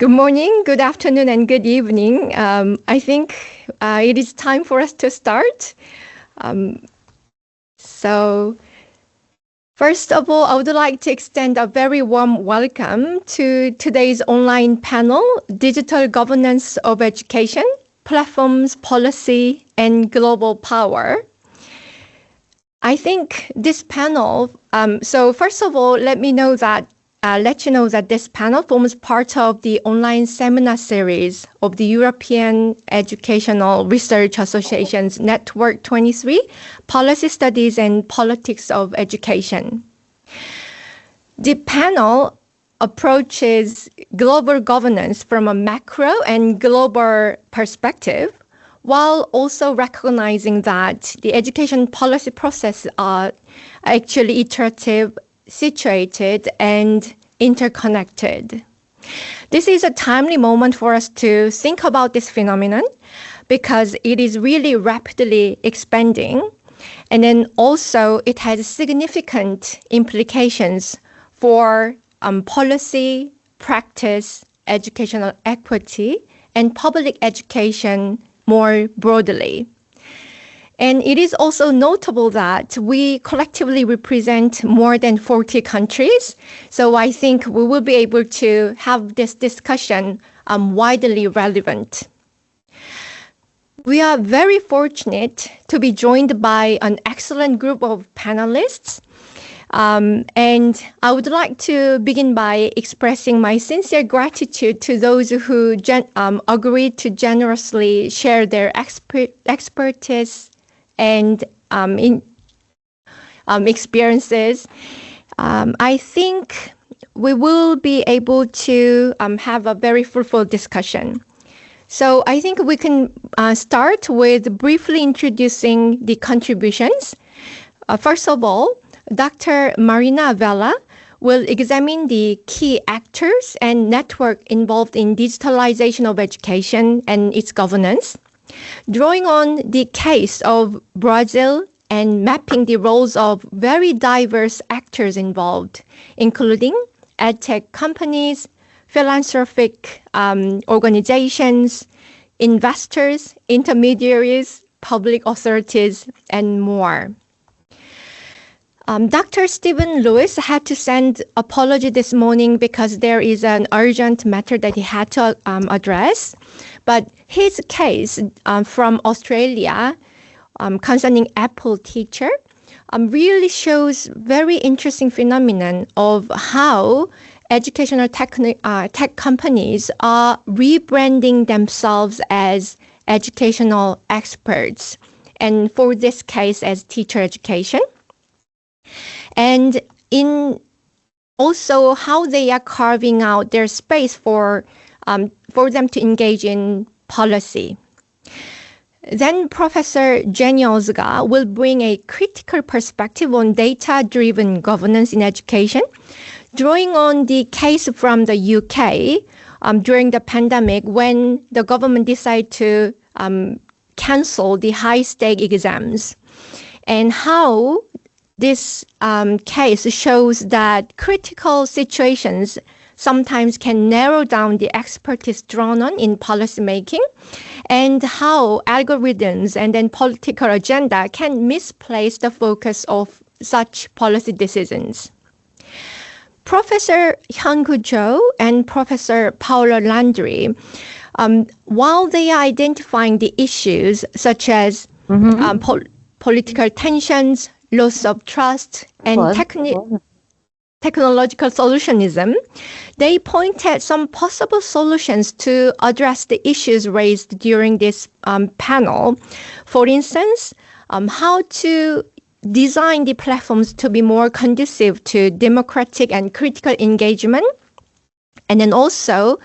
Good morning, good afternoon, and good evening. I think it is time for us to start. Um, so, first of all, I would like to extend a very warm welcome to today's online panel, Digital Governance of Education, Platforms, Policy, and Global Power. I think this panel, so first of all, let you know that this panel forms part of the online seminar series of the European Educational Research Association's Network 23, Policy Studies and Politics of Education. The panel approaches global governance from a macro and global perspective, while also recognizing that the education policy processes are actually iterative, situated, and interconnected. This is a timely moment for us to think about this phenomenon because it is really rapidly expanding, and then also it has significant implications for policy, practice, educational equity, and public education more broadly. And it is also notable that we collectively represent more than 40 countries. So I think we will be able to have this discussion widely relevant. We are very fortunate to be joined by an excellent group of panelists. And I would like to begin by expressing my sincere gratitude to those who agreed to generously share their expertise and experiences. I think we will be able to have a very fruitful discussion. So I think we can start with briefly introducing the contributions. First of all, Dr. Marina Vela will examine the key actors and network involved in digitalization of education and its governance, drawing on the case of Brazil and mapping the roles of very diverse actors involved, including edtech companies, philanthropic organizations, investors, intermediaries, public authorities, and more. Dr. Stephen Lewis had to send apology this morning because there is an urgent matter that he had to address. But his case from Australia concerning Apple Teacher really shows very interesting phenomenon of how educational tech companies are rebranding themselves as educational experts, and for this case as teacher education. And in also how they are carving out their space for them to engage in policy. Then Professor Jenny Ozga will bring a critical perspective on data-driven governance in education, drawing on the case from the UK during the pandemic when the government decided to cancel the high-stake exams, and how this case shows that critical situations sometimes can narrow down the expertise drawn on in policymaking, and how algorithms and then political agenda can misplace the focus of such policy decisions. Professor Hyun-Gu Cho and Professor Paolo Landry, while they are identifying the issues such as political tensions, loss of trust, and technological solutionism, they point at some possible solutions to address the issues raised during this panel. For instance, how to design the platforms to be more conducive to democratic and critical engagement, and then also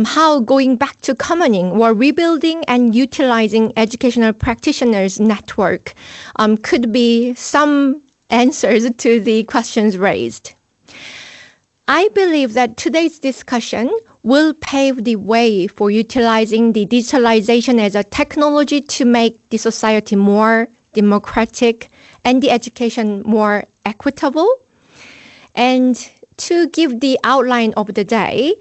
how going back to commoning or rebuilding and utilizing educational practitioners network could be some answers to the questions raised. I believe that today's discussion will pave the way for utilizing the digitalization as a technology to make the society more democratic and the education more equitable. And to give the outline of the day,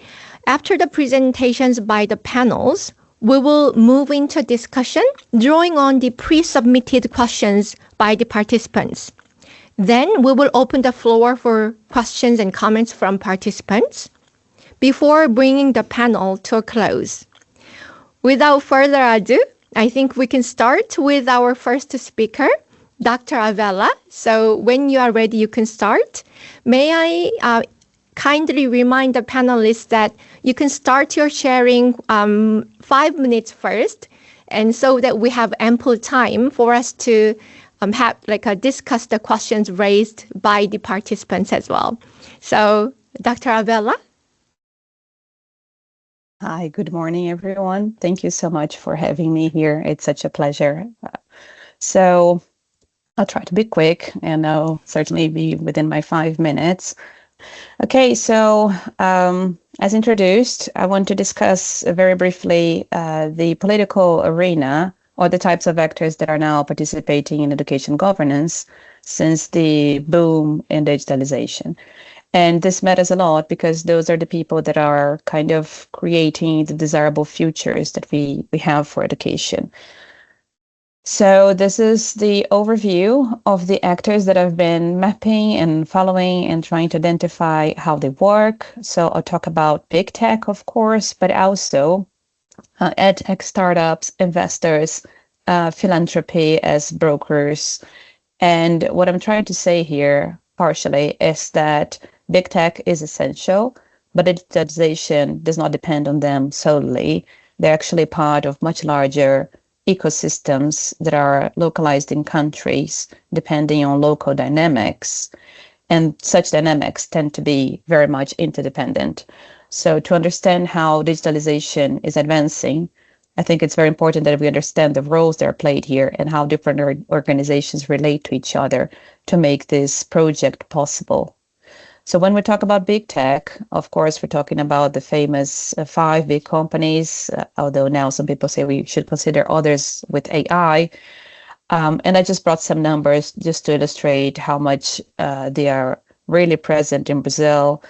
After the presentations by the panels, we will move into discussion, drawing on the pre-submitted questions by the participants. Then we will open the floor for questions and comments from participants before bringing the panel to a close. Without further ado, I think we can start with our first speaker, Dr. Avella. So when you are ready, you can start. May I kindly remind the panelists that you can start your sharing 5 minutes first, and so that we have ample time for us to discuss the questions raised by the participants as well. So, Dr. Avella. Hi, good morning, everyone. Thank you so much for having me here. It's such a pleasure. So I'll try to be quick, and I'll certainly be within my 5 minutes. Okay, so as introduced, I want to discuss very briefly the political arena, or the types of actors that are now participating in education governance since the boom in digitalization. And this matters a lot because those are the people that are kind of creating the desirable futures that we have for education. So this is the overview of the actors that I've been mapping and following and trying to identify how they work. So I'll talk about big tech, of course, but also ed tech startups, investors, philanthropy as brokers. And what I'm trying to say here partially is that big tech is essential, but digitalization does not depend on them solely. They're actually part of much larger ecosystems that are localized in countries depending on local dynamics. And such dynamics tend to be very much interdependent. So to understand how digitalization is advancing, I think it's very important that we understand the roles that are played here and how different organizations relate to each other to make this project possible. So when we talk about big tech, of course, we're talking about the famous 5 big companies, although now some people say we should consider others with AI. And I just brought some numbers just to illustrate how much they are really present in Brazil.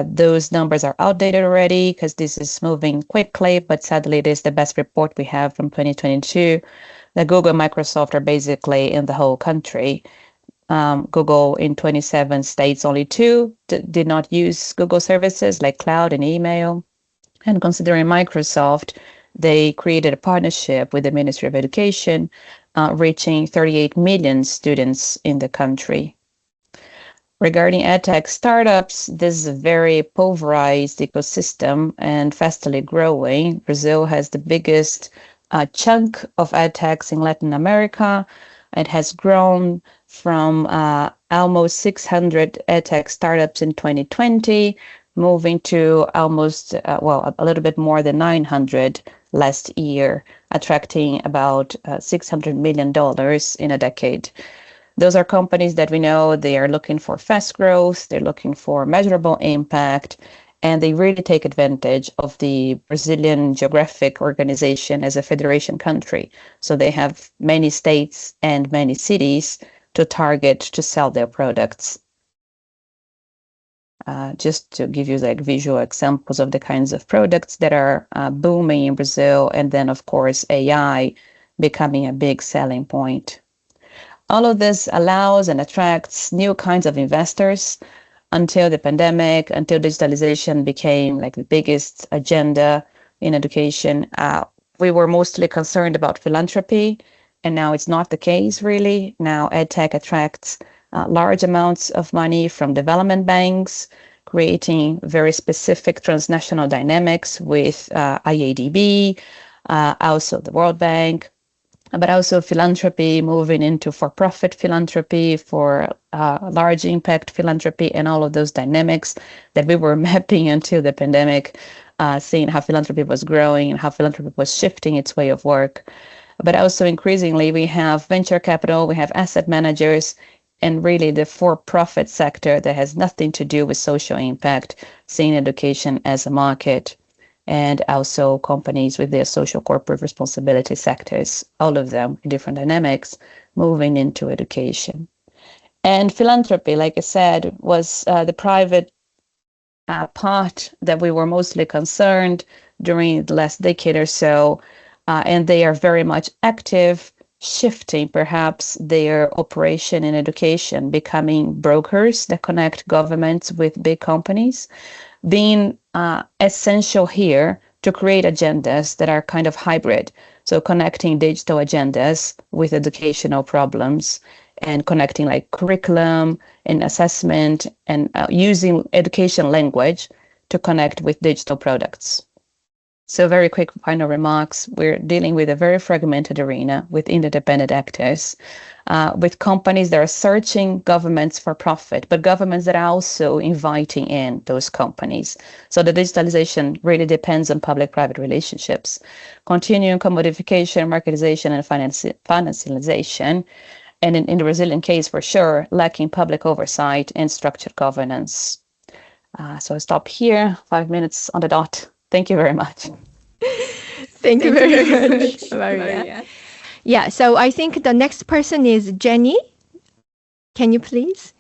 Those numbers are outdated already because this is moving quickly, but sadly, it is the best report we have from 2022. The Google and Microsoft are basically in the whole country. Google in 27 states, only 2 did not use Google services like cloud and email. And considering Microsoft, they created a partnership with the Ministry of Education, reaching 38 million students in the country. Regarding edtech startups, this is a very pulverized ecosystem and fastly growing. Brazil has the biggest chunk of edtechs in Latin America. It has grown from almost 600 edtech startups in 2020, moving to almost, a little bit more than 900 last year, attracting about $600 million in a decade. Those are companies that we know they are looking for fast growth, they're looking for measurable impact, and they really take advantage of the Brazilian geographic organization as a federation country. So they have many states and many cities to target to sell their products. Just to give you like visual examples of the kinds of products that are booming in Brazil, and then of course AI becoming a big selling point. All of this allows and attracts new kinds of investors. Until the pandemic, until digitalization became like the biggest agenda in education, we were mostly concerned about philanthropy, and now it's not the case really. Now EdTech attracts large amounts of money from development banks, creating very specific transnational dynamics with IADB, also the World Bank, but also philanthropy moving into for-profit philanthropy, for large impact philanthropy, and all of those dynamics that we were mapping until the pandemic, seeing how philanthropy was growing and how philanthropy was shifting its way of work. But also increasingly, we have venture capital, we have asset managers, and really the for-profit sector that has nothing to do with social impact, seeing education as a market. And also companies with their social corporate responsibility sectors, all of them in different dynamics, moving into education. And philanthropy, like I said, was the private part that we were mostly concerned during the last decade or so, and they are very much active, shifting perhaps their operation in education, becoming brokers that connect governments with big companies, being essential here to create agendas that are kind of hybrid. So connecting digital agendas with educational problems and connecting like curriculum and assessment and using education language to connect with digital products. So very quick final remarks. We're dealing with a very fragmented arena with interdependent actors, with companies that are searching governments for profit, but governments that are also inviting in those companies. So the digitalization really depends on public-private relationships, continuing commodification, marketization, and financialization. And in the Brazilian case, for sure, lacking public oversight and structured governance. So I'll stop here, 5 minutes on the dot. Thank you very much. Thank you very much, Maria. Yeah, so I think the next person is Jenny. Can you please?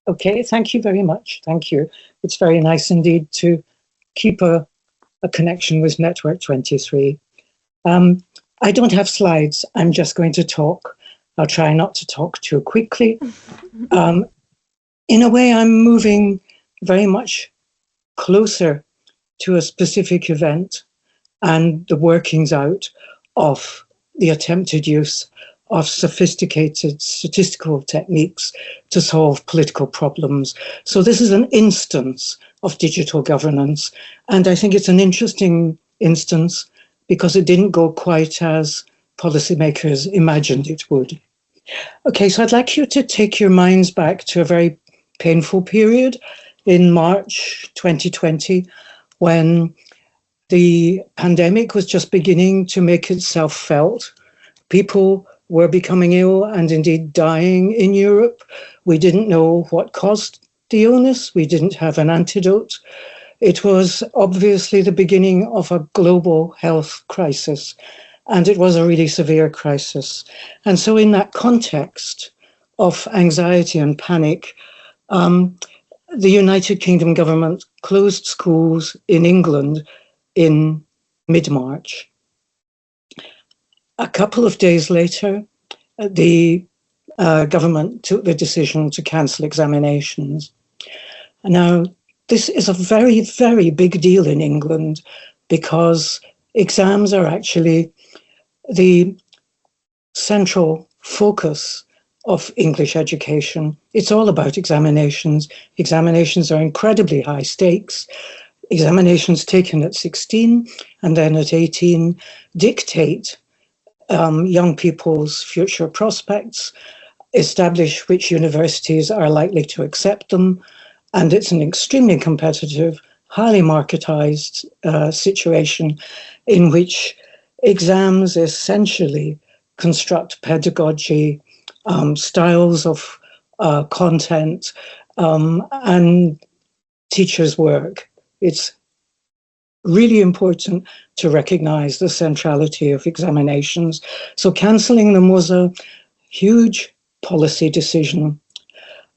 Okay, thank you very much. Thank you. It's very nice indeed to keep a connection with Network 23. I don't have slides. I'm just going to talk. I'll try not to talk too quickly. In a way, I'm moving very much closer to a specific event and the workings out of the attempted use of sophisticated statistical techniques to solve political problems. So this is an instance of digital governance. And I think it's an interesting instance because it didn't go quite as policymakers imagined it would. Okay, so I'd like you to take your minds back to a very painful period in March 2020, when the pandemic was just beginning to make itself felt. People were becoming ill and indeed dying in Europe. We didn't know what caused the illness. We didn't have an antidote. It was obviously the beginning of a global health crisis, and it was a really severe crisis. And so in that context of anxiety and panic, the United Kingdom government closed schools in England in mid-March. A couple of days later, the government took the decision to cancel examinations. Now, this is a very, very big deal in England because exams are actually the central focus of English education. It's all about examinations. Examinations are incredibly high stakes. Examinations taken at 16 and then at 18 dictate young people's future prospects, establish which universities are likely to accept them, and it's an extremely competitive, highly marketized situation in which exams essentially construct pedagogy, styles of content, and teachers' work. It's really important to recognize the centrality of examinations. So cancelling them was a huge policy decision.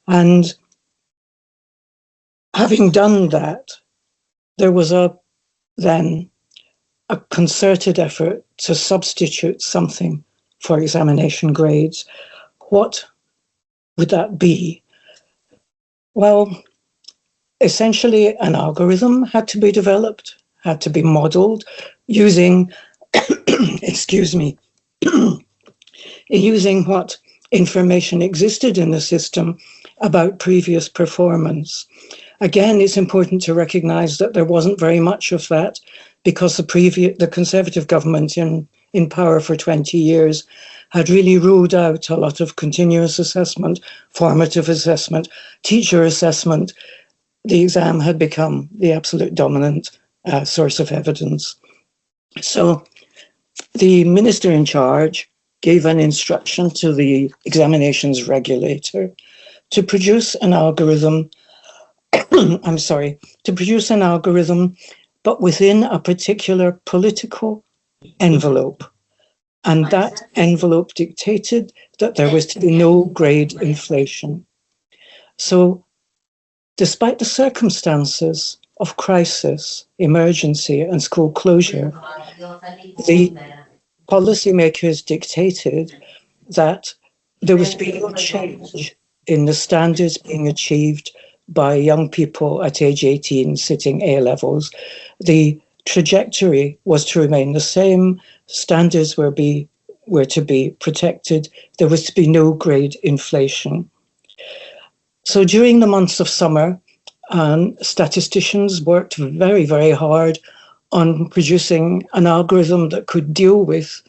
And having done that, there was then a concerted effort to substitute something for examination grades. What would that be? Well, essentially an algorithm had to be developed, had to be modeled using, excuse me, using what information existed in the system about previous performance. Again, it's important to recognize that there wasn't very much of that because the Conservative government in power for 20 years had really ruled out a lot of continuous assessment, formative assessment, teacher assessment. The exam had become the absolute dominant source of evidence. So the minister in charge gave an instruction to the examinations regulator to produce an algorithm, to produce an algorithm, but within a particular political envelope. And that envelope dictated that there was to be no grade inflation. So despite the circumstances of crisis, emergency, and school closure, the policymakers dictated that there was to be no change in the standards being achieved by young people at age 18 sitting A levels. The trajectory was to remain the same. Standards were to be protected. There was to be no grade inflation. So during the months of summer, statisticians worked very, very hard on producing an algorithm that could deal with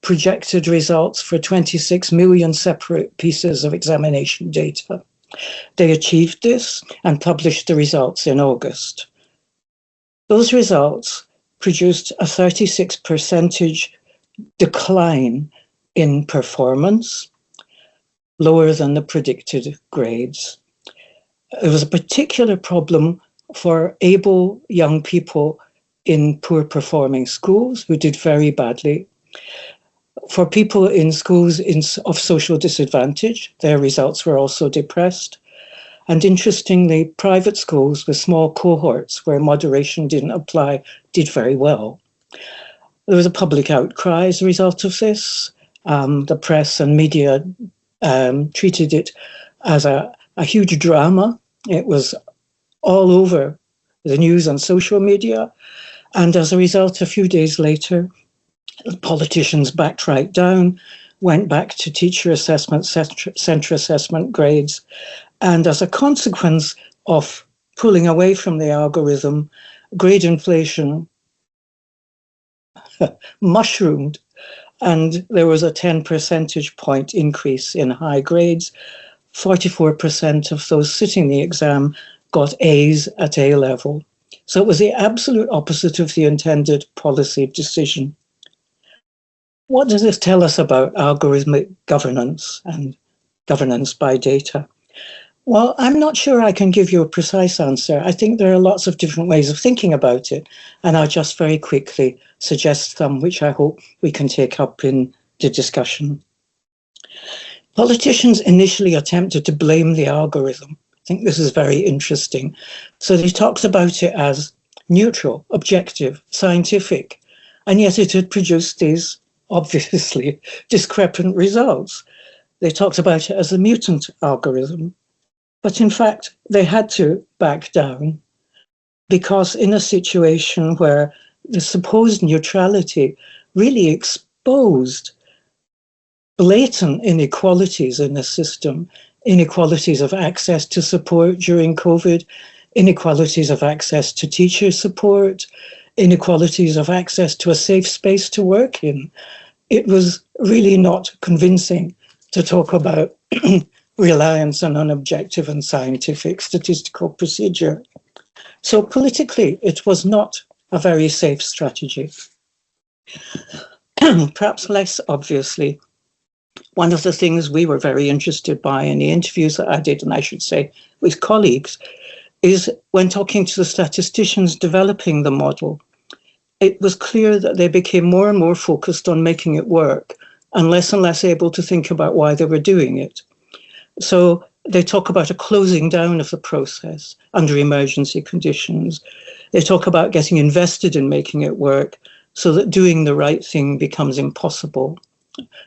projected results for 26 million separate pieces of examination data. They achieved this and published the results in August. Those results produced a 36% decline in performance, lower than the predicted grades. There was a particular problem for able young people in poor performing schools who did very badly. For people in schools of social disadvantage, their results were also depressed. And interestingly, private schools with small cohorts where moderation didn't apply did very well. There was a public outcry as a result of this. The press and media treated it as a huge drama. It was all over the news and social media. And as a result, a few days later, politicians backed right down, went back to teacher assessment, centre assessment grades. And as a consequence of pulling away from the algorithm, grade inflation mushroomed, and there was a 10 percentage point increase in high grades. 44% of those sitting the exam got A's at A level. So it was the absolute opposite of the intended policy decision. What does this tell us about algorithmic governance and governance by data? Well, I'm not sure I can give you a precise answer. I think there are lots of different ways of thinking about it, and I'll just very quickly suggest some which I hope we can take up in the discussion. Politicians initially attempted to blame the algorithm. I think this is very interesting. So they talked about it as neutral, objective, scientific, and yet it had produced these obviously discrepant results. They talked about it as a mutant algorithm, but in fact, they had to back down because in a situation where the supposed neutrality really exposed blatant inequalities in the system, inequalities of access to support during COVID, inequalities of access to teacher support, inequalities of access to a safe space to work in. It was really not convincing to talk about reliance on an objective and scientific statistical procedure. So politically, it was not a very safe strategy. Perhaps less obviously, one of the things we were very interested by in the interviews that I did, and I should say with colleagues, is when talking to the statisticians developing the model, it was clear that they became more and more focused on making it work and less able to think about why they were doing it. So they talk about a closing down of the process under emergency conditions. They talk about getting invested in making it work so that doing the right thing becomes impossible.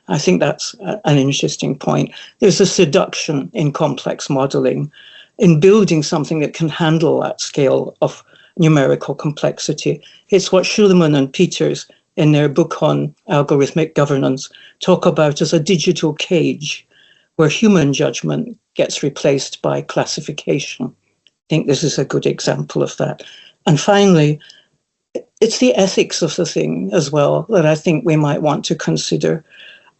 I think that's an interesting point. There's a seduction in complex modeling, in building something that can handle that scale of numerical complexity. It's what Schulman and Peters, in their book on algorithmic governance, talk about as a digital cage where human judgment gets replaced by classification. I think this is a good example of that. And finally, it's the ethics of the thing as well that I think we might want to consider.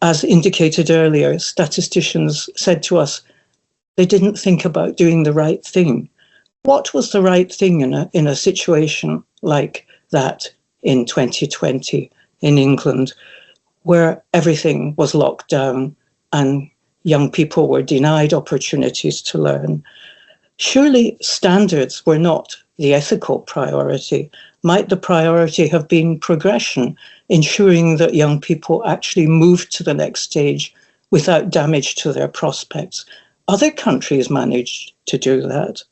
As indicated earlier, statisticians said to us, they didn't think about doing the right thing. What was the right thing in a situation like that in 2020 in England, where everything was locked down and young people were denied opportunities to learn? Surely standards were not the ethical priority. Might the priority have been progression, ensuring that young people actually moved to the next stage without damage to their prospects? Other countries managed to do that.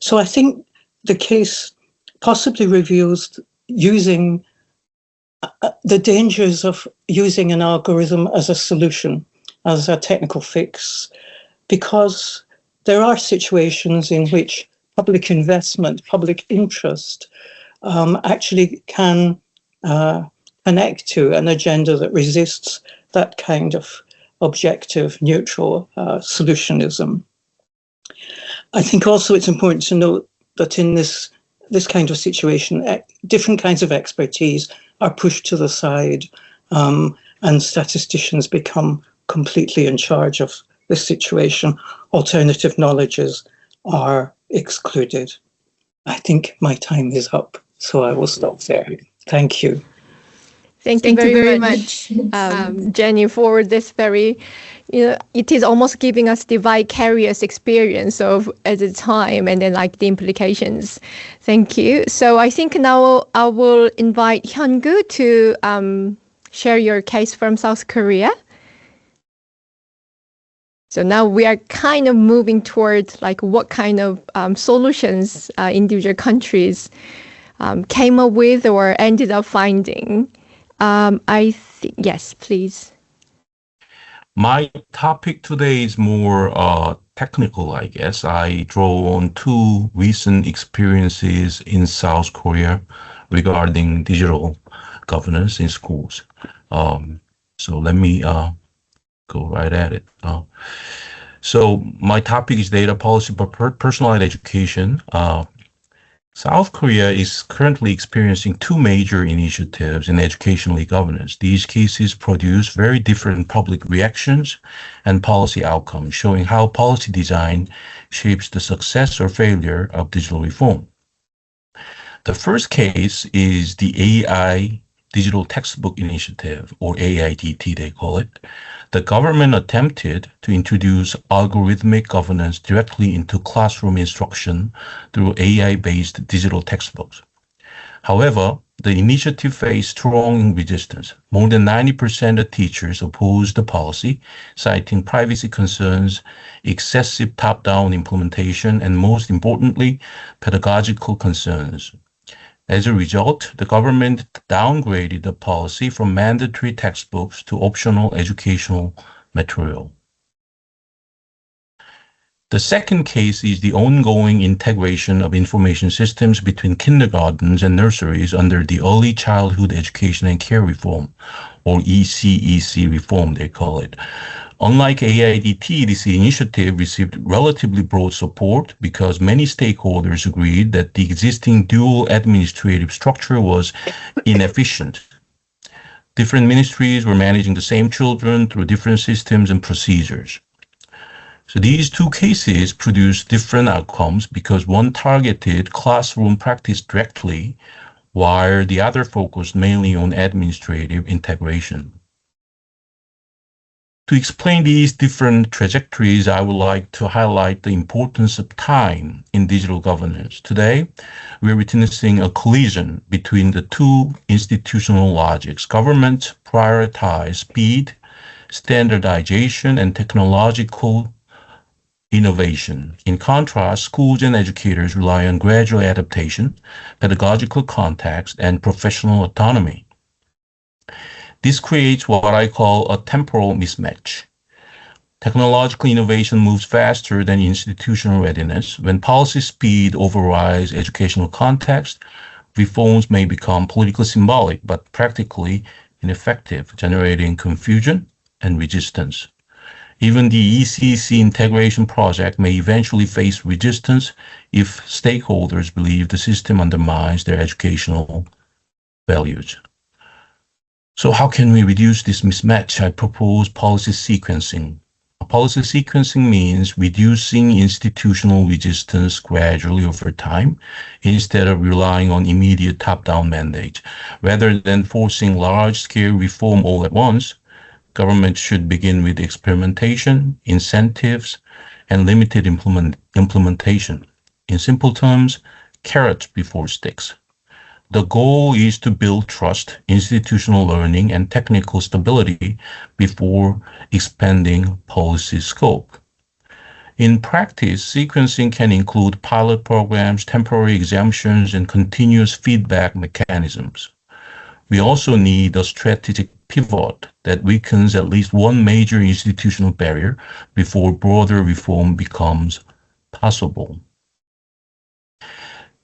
So I think the case possibly reveals using the dangers of using an algorithm as a solution, as a technical fix, because there are situations in which public investment, public interest actually can connect to an agenda that resists that kind of objective, neutral solutionism. I think also it's important to note that in this kind of situation, different kinds of expertise are pushed to the side, and statisticians become completely in charge of the situation. Alternative knowledges are excluded. I think my time is up, so I will stop there. Thank you. Thank you very much, Jenny, for this very, it is almost giving us the vicarious experience of at the time and then like the implications. Thank you. So I think now I will invite Hyun-gu to share your case from South Korea. So now we are kind of moving towards like what kind of solutions individual countries came up with or ended up finding. I think, yes, please. My topic today is more technical, I guess. I draw on two recent experiences in South Korea regarding digital governance in schools. So let me go right at it. So my topic is data policy for personalized education. South Korea is currently experiencing two major initiatives in educational e-governance. These cases produce very different public reactions and policy outcomes, showing how policy design shapes the success or failure of digital reform. The first case is the AI Digital Textbook Initiative, or AIDT they call it. The government attempted to introduce algorithmic governance directly into classroom instruction through AI-based digital textbooks. However, the initiative faced strong resistance. More than 90% of teachers opposed the policy, citing privacy concerns, excessive top-down implementation, and most importantly, pedagogical concerns. As a result, the government downgraded the policy from mandatory textbooks to optional educational material. The second case is the ongoing integration of information systems between kindergartens and nurseries under the Early Childhood Education and Care Reform, or ECEC reform, they call it. Unlike AIDT, this initiative received relatively broad support because many stakeholders agreed that the existing dual administrative structure was inefficient. Different ministries were managing the same children through different systems and procedures. So these two cases produced different outcomes because one targeted classroom practice directly, while the other focused mainly on administrative integration. To explain these different trajectories, I would like to highlight the importance of time in digital governance. Today, we're witnessing a collision between the two institutional logics. Governments prioritize speed, standardization, and technological innovation. In contrast, schools and educators rely on gradual adaptation, pedagogical context, and professional autonomy. This creates what I call a temporal mismatch. Technological innovation moves faster than institutional readiness. When policy speed overrides educational context, reforms may become politically symbolic but practically ineffective, generating confusion and resistance. Even the ECC integration project may eventually face resistance if stakeholders believe the system undermines their educational values. So how can we reduce this mismatch? I propose policy sequencing. Policy sequencing means reducing institutional resistance gradually over time instead of relying on immediate top-down mandates. Rather than forcing large-scale reform all at once, government should begin with experimentation, incentives, and limited implementation. In simple terms, carrots before sticks. The goal is to build trust, institutional learning, and technical stability before expanding policy scope. In practice, sequencing can include pilot programs, temporary exemptions, and continuous feedback mechanisms. We also need a strategic pivot that weakens at least one major institutional barrier before broader reform becomes possible.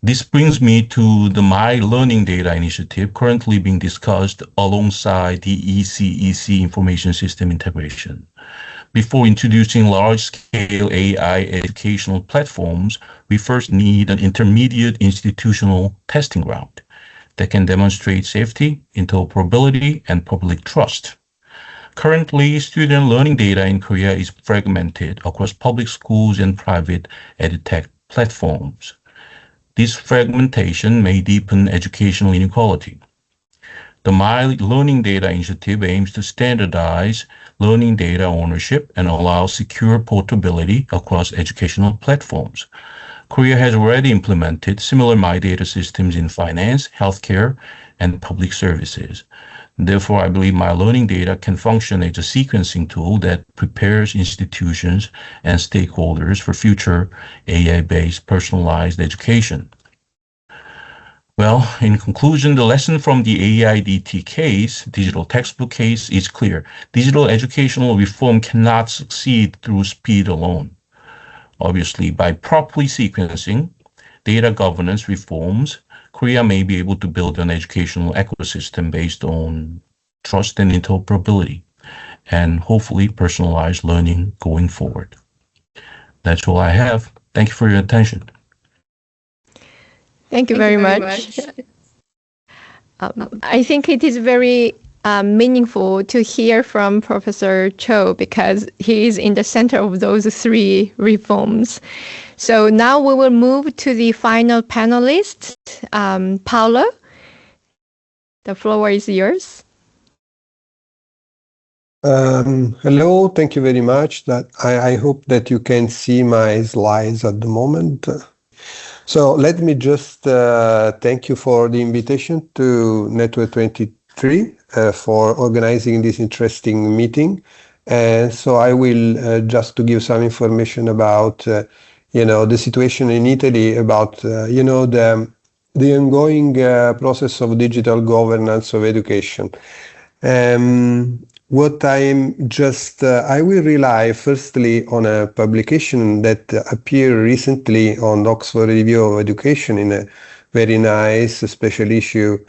This brings me to the My Learning Data initiative currently being discussed alongside the ECEC information system integration. Before introducing large-scale AI educational platforms, we first need an intermediate institutional testing ground that can demonstrate safety, interoperability, and public trust. Currently, student learning data in Korea is fragmented across public schools and private edtech platforms. This fragmentation may deepen educational inequality. The My Learning Data initiative aims to standardize learning data ownership and allow secure portability across educational platforms. Korea has already implemented similar My Data systems in finance, healthcare, and public services. Therefore, I believe My Learning Data can function as a sequencing tool that prepares institutions and stakeholders for future AI-based personalized education. Well, in conclusion, the lesson from the AIDT case, digital textbook case, is clear. Digital educational reform cannot succeed through speed alone. Obviously, by properly sequencing data governance reforms, Korea may be able to build an educational ecosystem based on trust and interoperability, and hopefully personalized learning going forward. That's all I have. Thank you for your attention. Thank you very much. I think it is very meaningful to hear from Professor Cho because he is in the center of those three reforms. So now we will move to the final panelist, Paulo. The floor is yours. Hello, thank you very much. I hope that you can see my slides at the moment. So let me just thank you for the invitation to Network 23 for organizing this interesting meeting. And so I will just to give some information about, the situation in Italy, about, the ongoing process of digital governance of education. What I will rely firstly on a publication that appeared recently on Oxford Review of Education in a very nice special issue.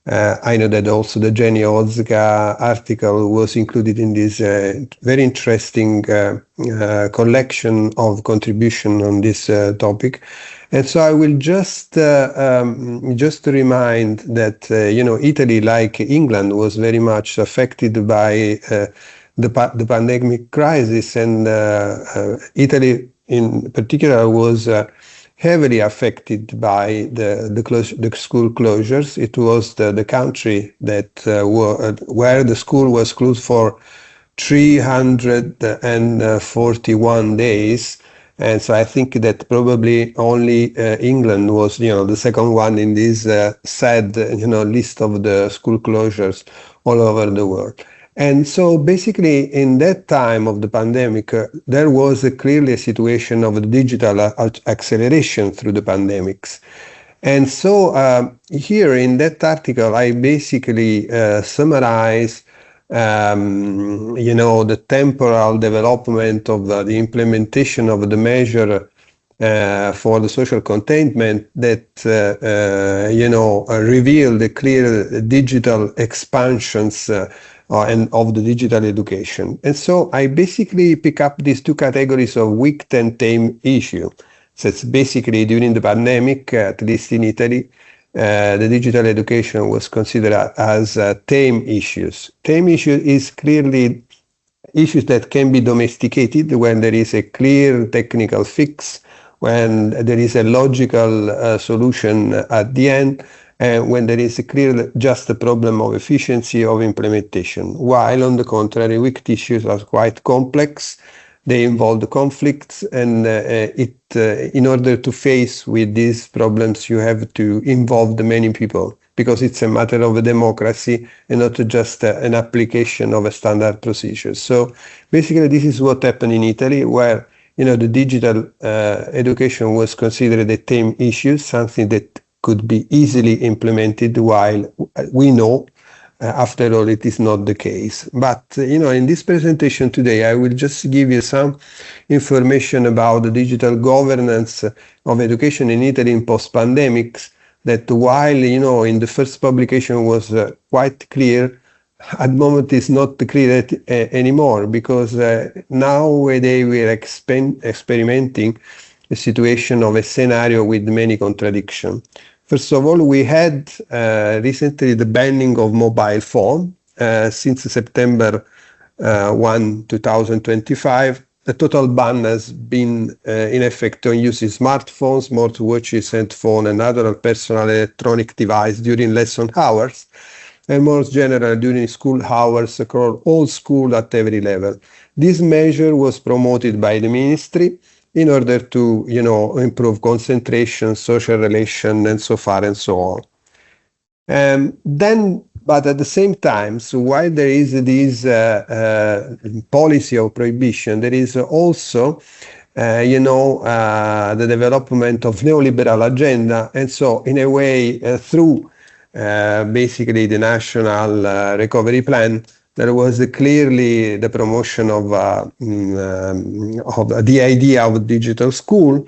I know that also the Jenny Ozga article was included in this very interesting collection of contribution on this topic. And so I will just remind that, Italy, like England, was very much affected by the pandemic crisis, and Italy in particular was heavily affected by the school closures. It was the country that where the school was closed for 341 days. And so I think that probably only England was, the second one in this sad, list of the school closures all over the world. And so basically in that time of the pandemic, there was clearly a situation of digital acceleration through the pandemics. And so here in that article, I basically summarize the temporal development of the implementation of the measure for the social containment that, reveal the clear digital expansions and of the digital education. And so I basically pick up these two categories of wicked and tame issue. So it's basically during the pandemic, at least in Italy, the digital education was considered as tame issues. Tame issue is clearly issues that can be domesticated when there is a clear technical fix, when there is a logical solution at the end, and when there is a clear just a problem of efficiency of implementation. While on the contrary, wicked issues are quite complex. They involve the conflicts, and in order to face with these problems, you have to involve the many people, because it's a matter of a democracy and not just an application of a standard procedure. So basically, this is what happened in Italy, where the digital education was considered a tame issue, something that could be easily implemented, while we know, after all, it is not the case. But, in this presentation today, I will just give you some information about the digital governance of education in Italy in post-pandemics, that while, in the first publication was quite clear, at the moment is not clear anymore, because nowadays we are experimenting a situation of a scenario with many contradictions. First of all, we had recently the banning of mobile phone since September 1, 2025. The total ban has been in effect on using smartphones, smartwatches, and phone and other personal electronic device during lesson hours, and more generally during school hours across all schools at every level. This measure was promoted by the ministry in order to, improve concentration, social relation, and so far and so on. But at the same time, so while there is this policy of prohibition, there is also, the development of neoliberal agenda, and so in a way, through basically the National Recovery Plan, there was clearly the promotion of the idea of digital school,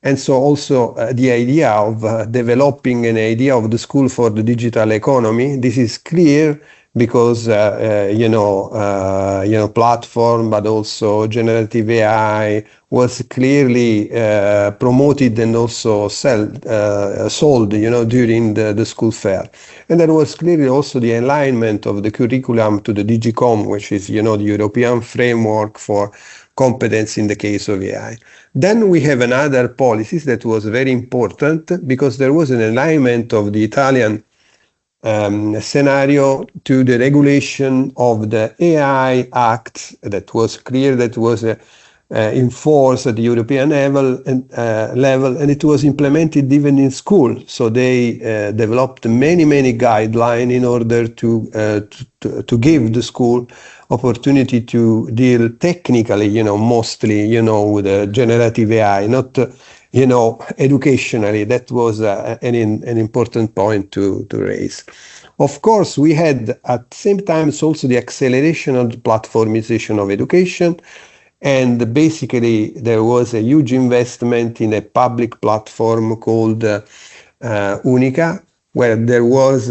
and so also the idea of developing an idea of the school for the digital economy. This is clear because platform, but also generative AI was clearly promoted and also sold, during the school fair. And there was clearly also the alignment of the curriculum to the DigiCom, which is, the European framework for competence in the case of AI. Then we have another policies that was very important, because there was an alignment of the Italian scenario to the regulation of the AI Act that was clear, that was enforced at the European level, and it was implemented even in school. So they developed many guidelines in order to give the school opportunity to deal technically, mostly, with the generative AI, not educationally. That was an important point to raise. Of course, we had at the same time also the acceleration of the platformization of education, and basically there was a huge investment in a public platform called Unica, where there was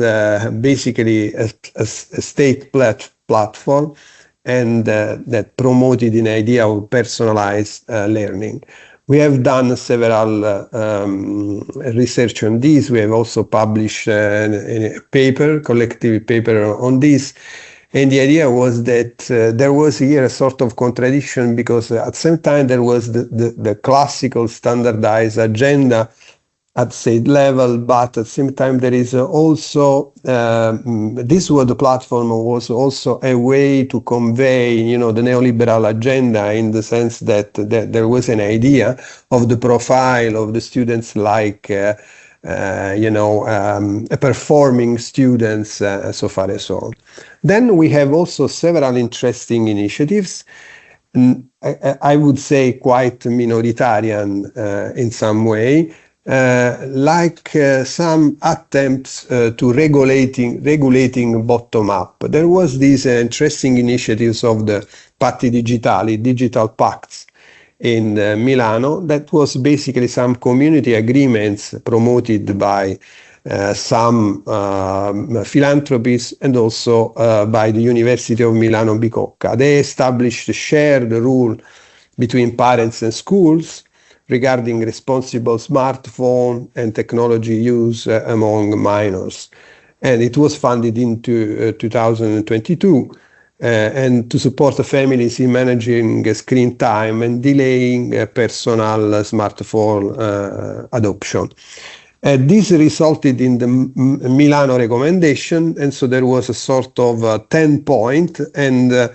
basically a state platform, and that promoted an idea of personalized learning. We have done several research on this. We have also published a paper, collective paper on this. And the idea was that there was here a sort of contradiction, because at the same time there was the classical standardized agenda at state level, but at the same time there is also, this was the platform was also a way to convey, the neoliberal agenda, in the sense that there was an idea of the profile of the students, like, performing students, so far and so on. Then we have also several interesting initiatives, I would say quite minoritarian in some way, like some attempts to regulating bottom up. There was these interesting initiatives of the Patti Digitali, digital pacts in Milano, that was basically some community agreements promoted by some philanthropies, and also by the University of Milano Bicocca. They established a shared rule between parents and schools regarding responsible smartphone and technology use among minors. And it was funded into 2022, and to support the families in managing screen time and delaying personal smartphone adoption. This resulted in the Milano recommendation, and so there was a sort of 10-point and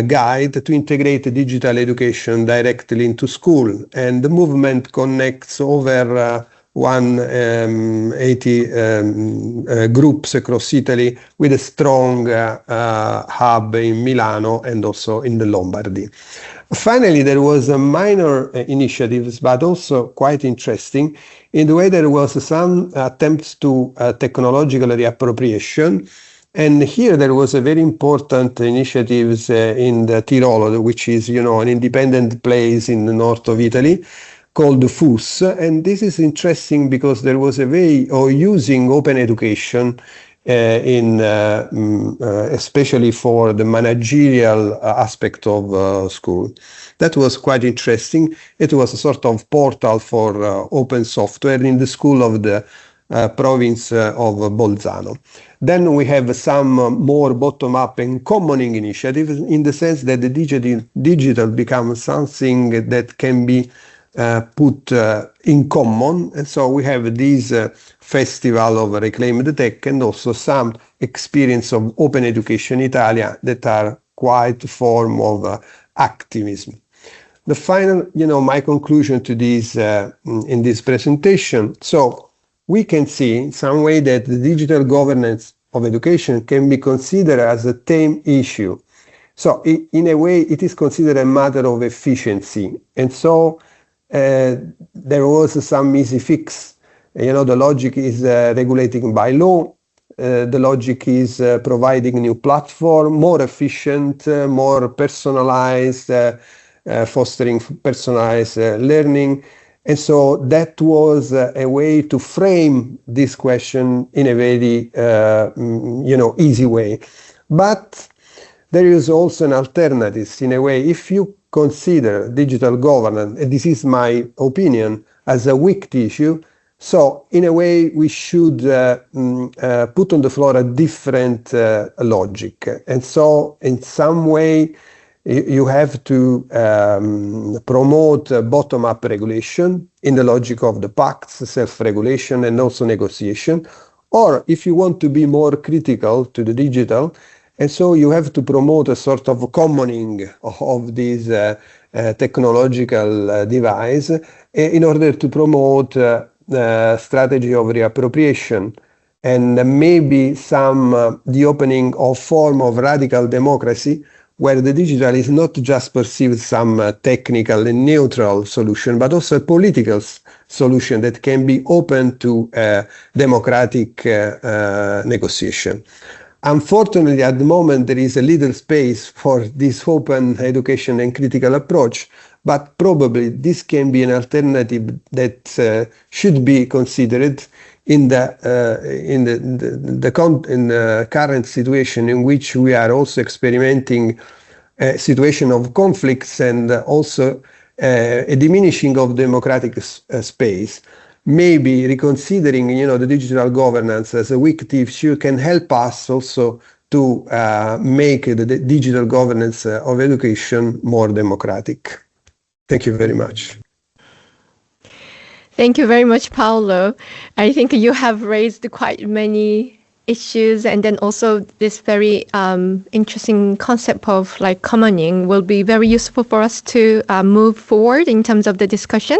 guide to integrate digital education directly into school. And the movement connects over 180 groups across Italy with a strong hub in Milano and also in the Lombardy. Finally, there was a minor initiatives, but also quite interesting in the way there was some attempts to technological reappropriation. And here there was a very important initiatives in the Tirolo, which is, an independent place in the north of Italy, called FUS. And this is interesting because there was a way of using open education especially for the managerial aspect of school. That was quite interesting. It was a sort of portal for open software in the school of the province of Bolzano. Then we have some more bottom-up and commoning initiatives in the sense that the digital becomes something that can be put in common. And so we have this festival of Reclaim the Tech and also some experience of open education in Italia that are quite a form of activism. The final, my conclusion to this in this presentation. So we can see in some way that the digital governance of education can be considered as a tame issue. So in a way, it is considered a matter of efficiency. And so there was some easy fix. The logic is regulating by law. The logic is providing new platform, more efficient, more personalized, fostering personalized learning. And so that was a way to frame this question in a very, easy way. But there is also an alternative in a way. If you consider digital governance, and this is my opinion, as a weak issue, so in a way we should put on the floor a different logic. And so in some way you have to promote bottom-up regulation in the logic of the pacts, self-regulation and also negotiation. Or if you want to be more critical to the digital, and so you have to promote a sort of commoning of this technological device in order to promote the strategy of reappropriation and maybe the opening of form of radical democracy where the digital is not just perceived some technical and neutral solution, but also a political solution that can be open to democratic negotiation. Unfortunately, at the moment, there is a little space for this open education and critical approach, but probably this can be an alternative that should be considered in the current situation in which we are also experimenting a situation of conflicts and also a diminishing of democratic space. Maybe reconsidering, the digital governance as a weak issue can help us also to make the digital governance of education more democratic. Thank you very much. Thank you very much, Paolo. I think you have raised quite many issues, and then also this very interesting concept of commoning will be very useful for us to move forward in terms of the discussion.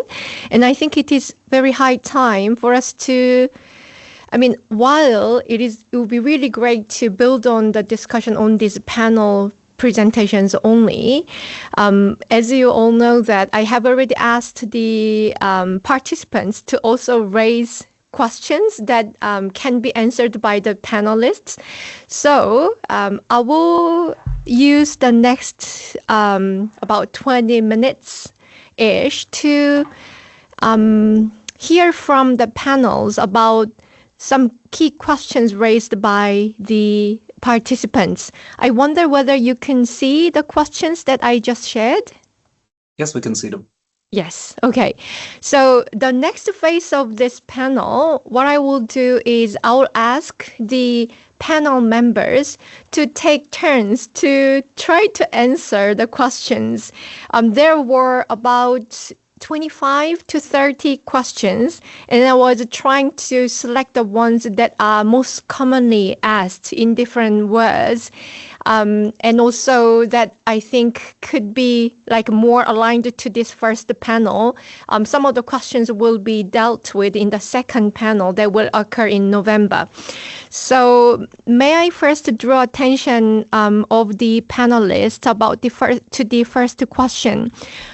And I think it is very high time for us to, while it will be really great to build on the discussion on this panel presentations only. As you all know that I have already asked the participants to also raise questions that can be answered by the panelists. So I will use the next about 20 minutes-ish to hear from the panels about some key questions raised by the participants. I wonder whether you can see the questions that I just shared? Yes, we can see them. Yes. Okay. So the next phase of this panel, what I will do is I'll ask the panel members to take turns to try to answer the questions. There were about 25 to 30 questions, and I was trying to select the ones that are most commonly asked in different words. and also that I think could be like more aligned to this first panel. Some of the questions will be dealt with in the second panel that will occur in November. So may I first draw attention of the panelists about the first question,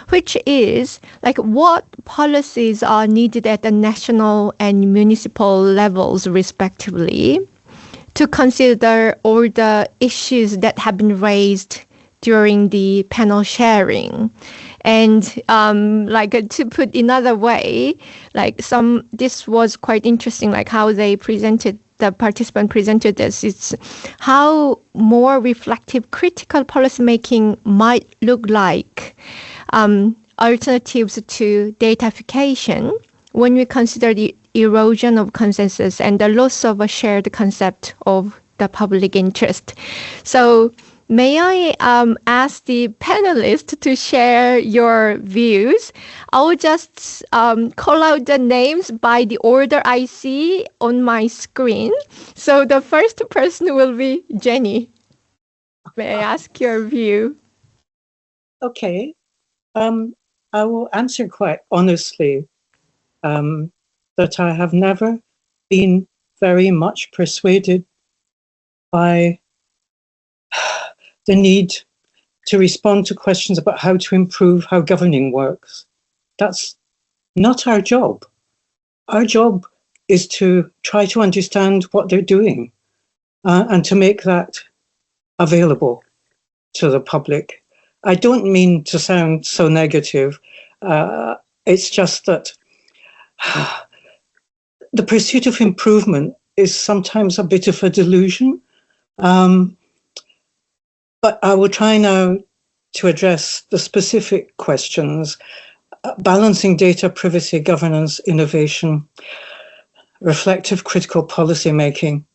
which is like what policies are needed at the national and municipal levels respectively to consider all the issues that have been raised during the panel sharing. And to put another way, this was quite interesting, like how the participant presented this. It's how more reflective critical policymaking might look like, alternatives to datafication when we consider the erosion of consensus and the loss of a shared concept of the public interest. So may I ask the panelists to share your views? I will just call out the names by the order I see on my screen. So the first person will be Jenny. May I ask your view? Okay. I will answer quite honestly that I have never been very much persuaded by the need to respond to questions about how to improve how governing works. That's not our job. Our job is to try to understand what they're doing and to make that available to the public. I don't mean to sound so negative. It's just that the pursuit of improvement is sometimes a bit of a delusion. But I will try now to address the specific questions: balancing data, privacy, governance, innovation, reflective critical policy making.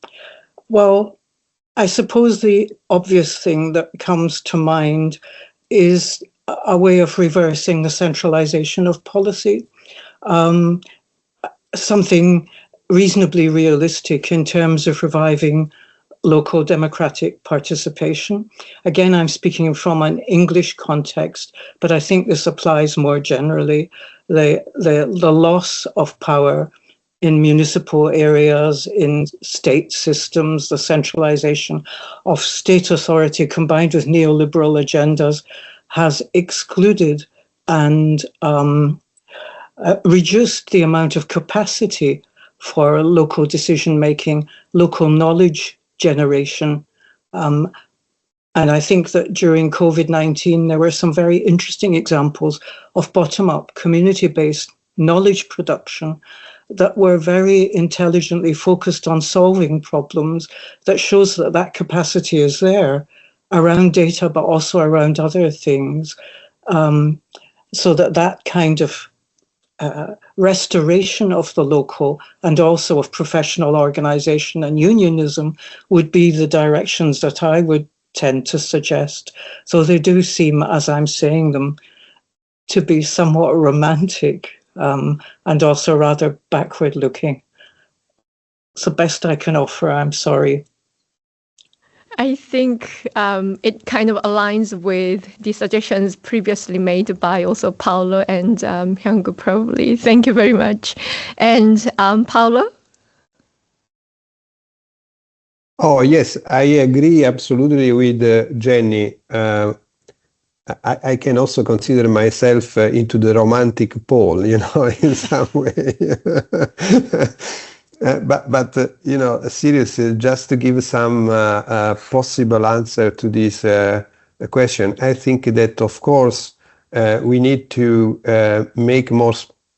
Well, I suppose the obvious thing that comes to mind is a way of reversing the centralization of policy. Something reasonably realistic in terms of reviving local democratic participation. Again, I'm speaking from an English context, but I think this applies more generally. The loss of power in municipal areas, in state systems, the centralization of state authority combined with neoliberal agendas has excluded and reduced the amount of capacity for local decision-making, local knowledge generation. And I think that during COVID-19, there were some very interesting examples of bottom-up, community-based knowledge production that were very intelligently focused on solving problems, that shows that that capacity is there around data, but also around other things. So that kind of restoration of the local and also of professional organization and unionism would be the directions that I would tend to suggest. So they do seem, as I'm saying them, to be somewhat romantic and also rather backward looking. It's the best I can offer, I'm sorry. I think it kind of aligns with the suggestions previously made by also Paolo and Hyung-gu probably. Thank you very much. And Paolo? Oh, yes, I agree absolutely with Jenny. I can also consider myself into the romantic pole, in some way. But seriously, just to give some possible answer to this question, I think that, of course, we need to make more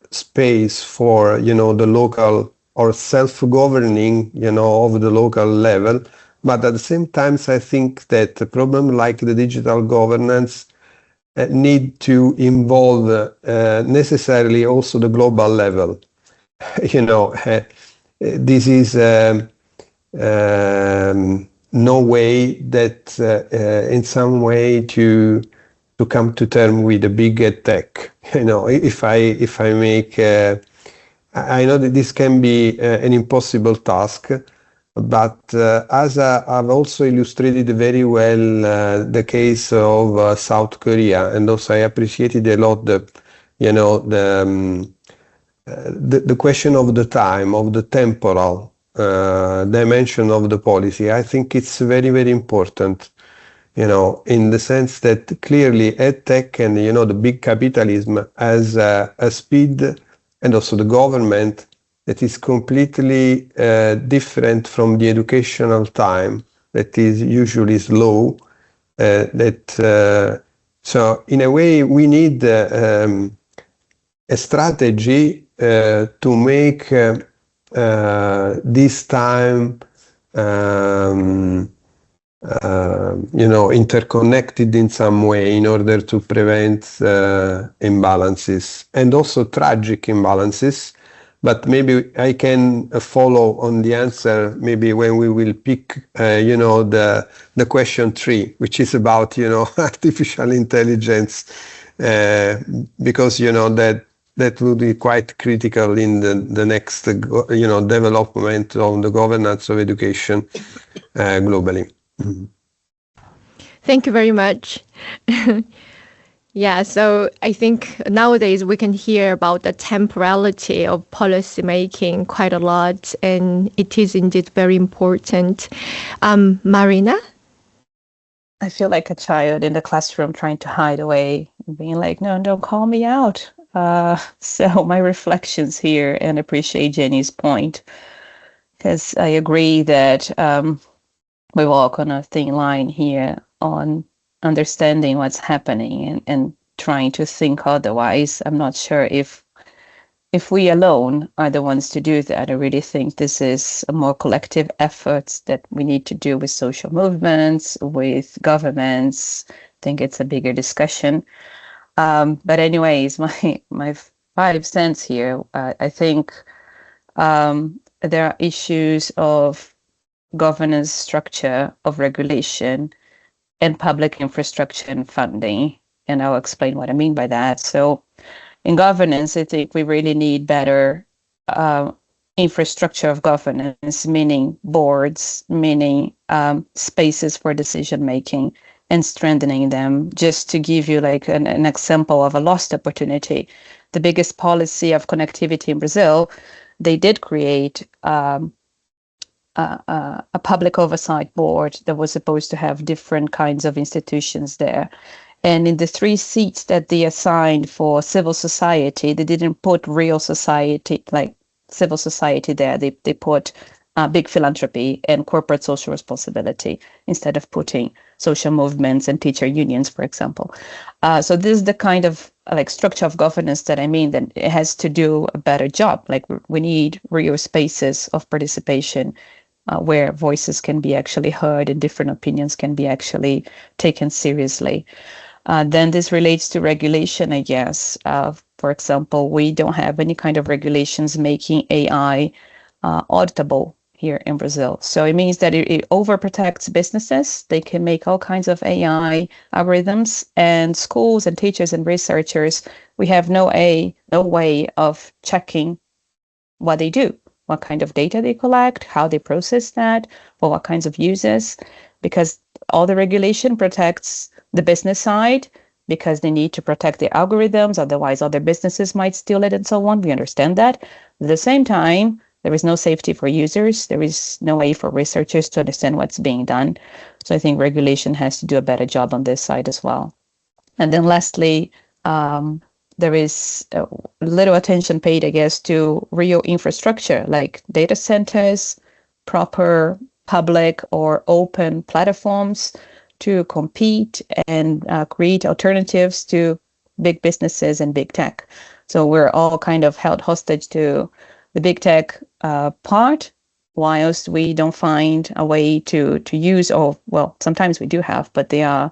space for, the local or self-governing, of the local level. But at the same time, I think that a problem like the digital governance need to involve necessarily also the global level. This is no way that in some way to come to terms with the big tech. If I make, I know that this can be an impossible task, But as I've also illustrated very well the case of South Korea, and also I appreciated a lot the question of the time, of the temporal dimension of the policy. I think it's very, very important, in the sense that clearly EdTech and, the big capitalism has a speed, and also the government, that is completely different from the educational time that is usually slow. So in a way, we need a strategy to make this time interconnected in some way in order to prevent imbalances, and also tragic imbalances. But maybe I can follow on the answer maybe when we will pick the question 3, which is about artificial intelligence, because that will be quite critical in the next development of the governance of education globally. Mm-hmm. Thank you very much. Yeah, so I think nowadays we can hear about the temporality of policy making quite a lot, and it is indeed very important. Marina? I feel like a child in the classroom trying to hide away, being like, no, don't call me out. So my reflections here, and appreciate Jenny's point, because I agree that we walk on a thin line here on understanding what's happening and trying to think otherwise. I'm not sure if we alone are the ones to do that. I really think this is a more collective efforts that we need to do with social movements, with governments. I think it's a bigger discussion. But anyways, my 5 cents here, I think there are issues of governance structure, of regulation, and public infrastructure and funding. And I'll explain what I mean by that. So in governance, I think we really need better infrastructure of governance, meaning boards, meaning spaces for decision making, and strengthening them. Just to give you like an example of a lost opportunity, the biggest policy of connectivity in Brazil, they did create a public oversight board that was supposed to have different kinds of institutions there. And in the 3 seats that they assigned for civil society, they didn't put real society, like civil society there. They put big philanthropy and corporate social responsibility instead of putting social movements and teacher unions, for example. So this is the kind of like structure of governance that I mean, that it has to do a better job. Like we need real spaces of participation where voices can be actually heard and different opinions can be actually taken seriously. Then this relates to regulation, I guess. For example, we don't have any kind of regulations making AI auditable here in Brazil. So it means that it overprotects businesses. They can make all kinds of AI algorithms, and schools and teachers and researchers, we have no way of checking what they do, what kind of data they collect, how they process that, for what kinds of uses, because all the regulation protects the business side, because they need to protect the algorithms, otherwise other businesses might steal it and so on. We understand that. At the same time, there is no safety for users. There is no way for researchers to understand what's being done. So I think regulation has to do a better job on this side as well. And then lastly, there is little attention paid, I guess, to real infrastructure like data centers, proper public or open platforms to compete and create alternatives to big businesses and big tech. So we're all kind of held hostage to the big tech part, whilst we don't find a way to use, or well, sometimes we do have, but they are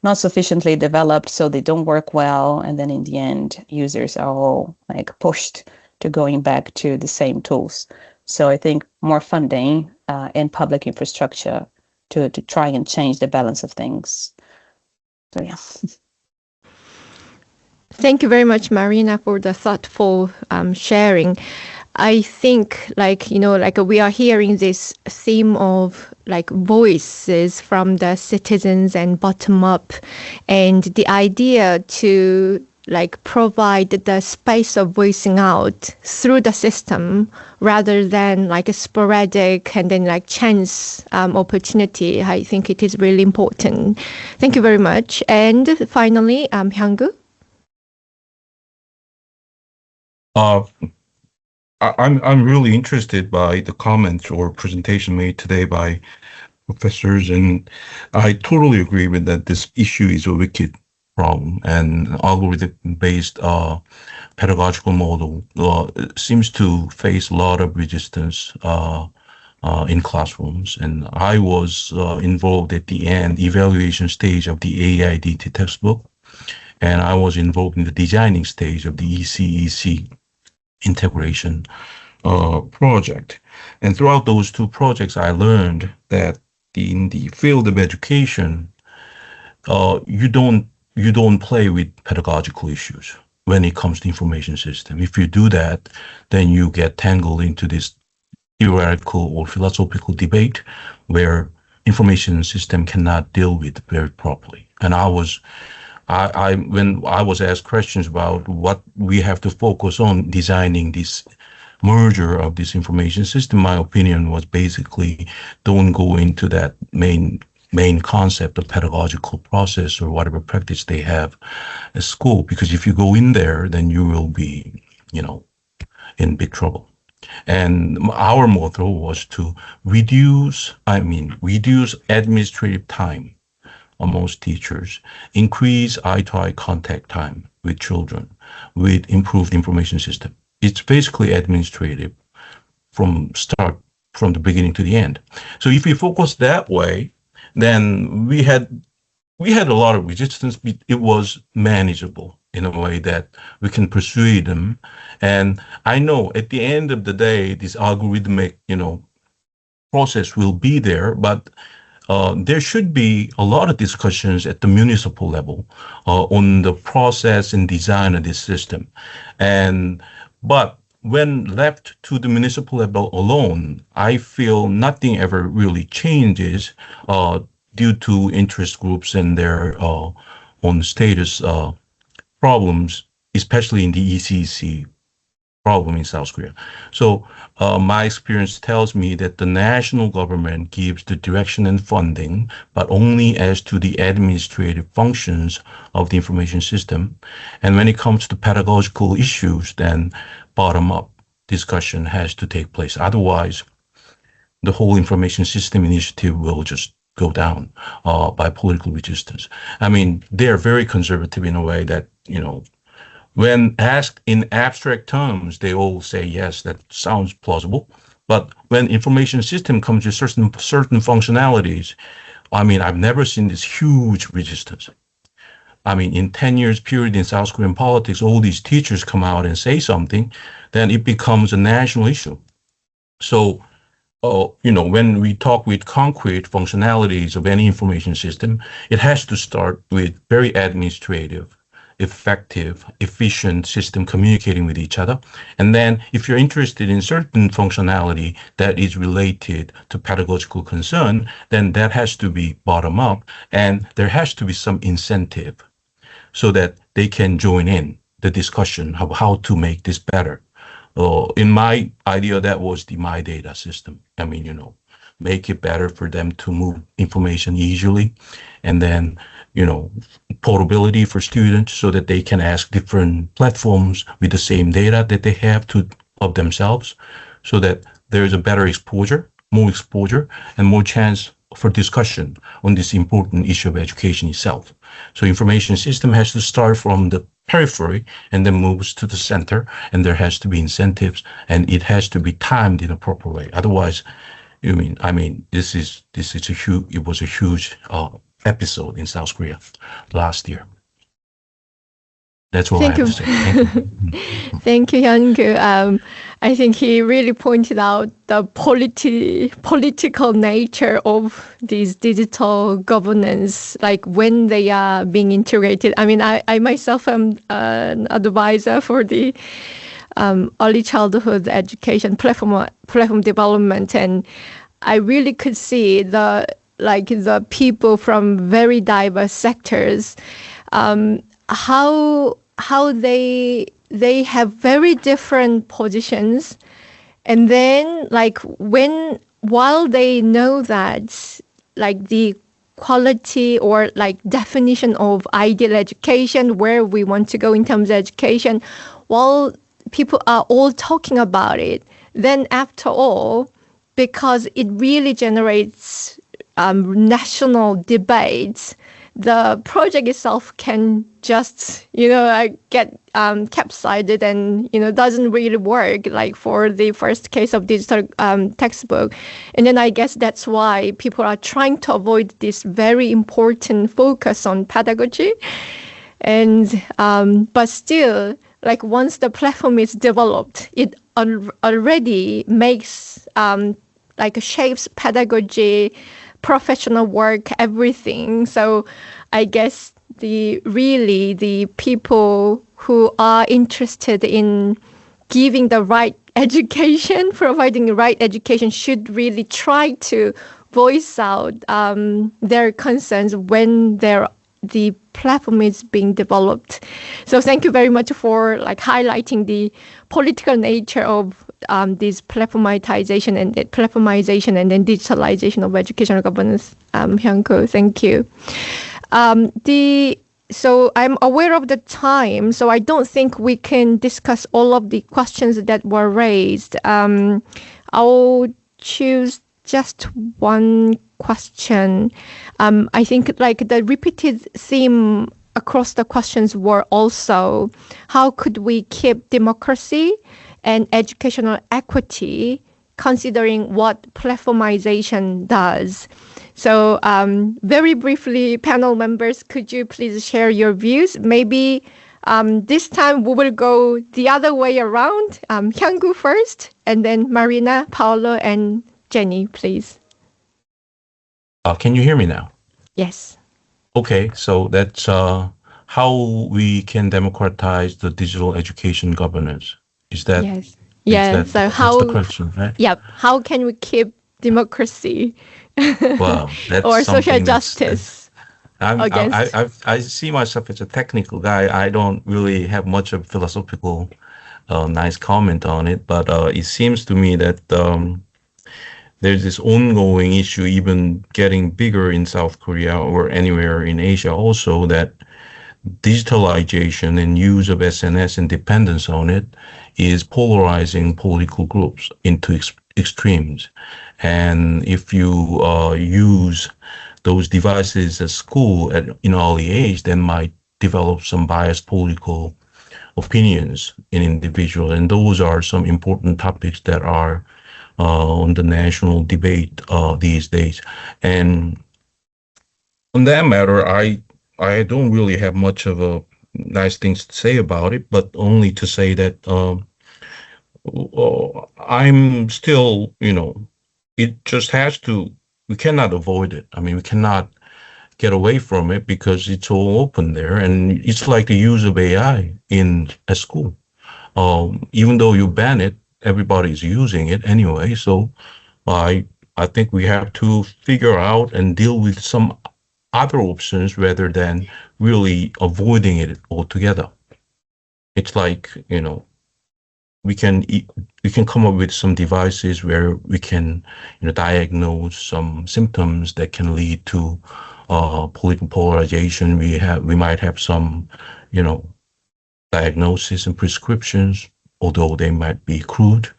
not sufficiently developed, so they don't work well. And then in the end, users are all like pushed to going back to the same tools. So I think more funding and public infrastructure to try and change the balance of things. So yeah. Thank you very much, Marina, for the thoughtful sharing. I think we are hearing this theme of voices from the citizens and bottom up, and the idea to provide the space of voicing out through the system rather than a sporadic and then chance opportunity. I think it is really important. Thank you very much. And finally, Hyung-gu. I'm really interested by the comments or presentation made today by professors, and I totally agree with that. This issue is a wicked problem, and algorithm-based pedagogical model seems to face a lot of resistance in classrooms. And I was involved at the end evaluation stage of the AIDT textbook, and I was involved in the designing stage of the ECEC integration project. And throughout those two projects, I learned that in the field of education, you don't play with pedagogical issues when it comes to information system. If you do that, then you get tangled into this theoretical or philosophical debate where information system cannot deal with very properly. And when I was asked questions about what we have to focus on designing this merger of this information system, my opinion was basically don't go into that main concept of pedagogical process or whatever practice they have at school, because if you go in there, then you will be, in big trouble. And our motto was to reduce administrative time amongst teachers, increase eye-to-eye contact time with children, with improved information system. It's basically administrative from the beginning to the end. So if we focus that way, then we had a lot of resistance, but it was manageable in a way that we can persuade them. And I know at the end of the day, this algorithmic, process will be there, but there should be a lot of discussions at the municipal level on the process and design of this system. But when left to the municipal level alone, I feel nothing ever really changes due to interest groups and their own status problems, especially in the ECC problem in South Korea. So my experience tells me that the national government gives the direction and funding, but only as to the administrative functions of the information system. And when it comes to pedagogical issues, then bottom-up discussion has to take place. Otherwise, the whole information system initiative will just go down by political resistance. I mean, they're very conservative in a way that, when asked in abstract terms, they all say, yes, that sounds plausible. But when information system comes with certain functionalities, I've never seen this huge resistance. In 10 years period in South Korean politics, all these teachers come out and say something, then it becomes a national issue. So, when we talk with concrete functionalities of any information system, it has to start with very administrative, effective, efficient system communicating with each other. And then if you're interested in certain functionality that is related to pedagogical concern, then that has to be bottom up, and there has to be some incentive so that they can join in the discussion of how to make this better. In my idea, that was the My Data system. Make it better for them to move information easily, and then portability for students so that they can ask different platforms with the same data that they have of themselves, so that there is a better exposure, more exposure, and more chance for discussion on this important issue of education itself. So information system has to start from the periphery and then moves to the center, and there has to be incentives, and it has to be timed in a proper way. Otherwise, this is it was a huge episode in South Korea last year. That's all I have to say. Thank you. Thank you, Hyung-gu. I think he really pointed out the political nature of these digital governance, when they are being integrated. I myself am an advisor for the early childhood education platform development, and I really could see the people from very diverse sectors, how they have very different positions, and then while they know that the quality or definition of ideal education, where we want to go in terms of education, while people are all talking about it, then after all, because it really generates national debates, the project itself can just, get capsized and, doesn't really work, like for the first case of digital textbook. And then I guess that's why people are trying to avoid this very important focus on pedagogy. And, but still, once the platform is developed, it already makes, shapes pedagogy, professional work, everything. So I guess the people who are interested in giving the right education, providing the right education, should really try to voice out their concerns when the platform is being developed. So thank you very much for highlighting the political nature of this platformization and then digitalization of educational governance. Hyun-Koo, thank you. So I'm aware of the time, so I don't think we can discuss all of the questions that were raised. I'll choose just one question. I think the repeated theme across the questions were also, how could we keep democracy and educational equity considering what platformization does? So very briefly, panel members, could you please share your views? Maybe this time we will go the other way around. Hyun-Koo first, and then Marina, Paolo, and Jenny, please. Can you hear me now? Yes. Okay, so that's how we can democratize the digital education governance. Is that? Yes. Yeah. So that's how? the question, right? Yep. How can we keep democracy? Well, that's or social something justice. I see myself as a technical guy. I don't really have much of philosophical, nice comment on it. But it seems to me that there's this ongoing issue, even getting bigger in South Korea or anywhere in Asia also, that digitalization and use of SNS and dependence on it is polarizing political groups into extremes. And if you use those devices at school in early age, then might develop some biased political opinions in individuals. And those are some important topics that are on the national debate these days. And on that matter, I don't really have much of a nice things to say about it, but only to say that I'm still, it just we cannot avoid it. I mean, we cannot get away from it because it's all open there. And it's like the use of AI at school. Even though you ban it, everybody's using it anyway. So I think we have to figure out and deal with some other options rather than really avoiding it altogether. It's like, we can come up with some devices where we can, diagnose some symptoms that can lead to political polarization. We might have some, diagnosis and prescriptions, although they might be crude.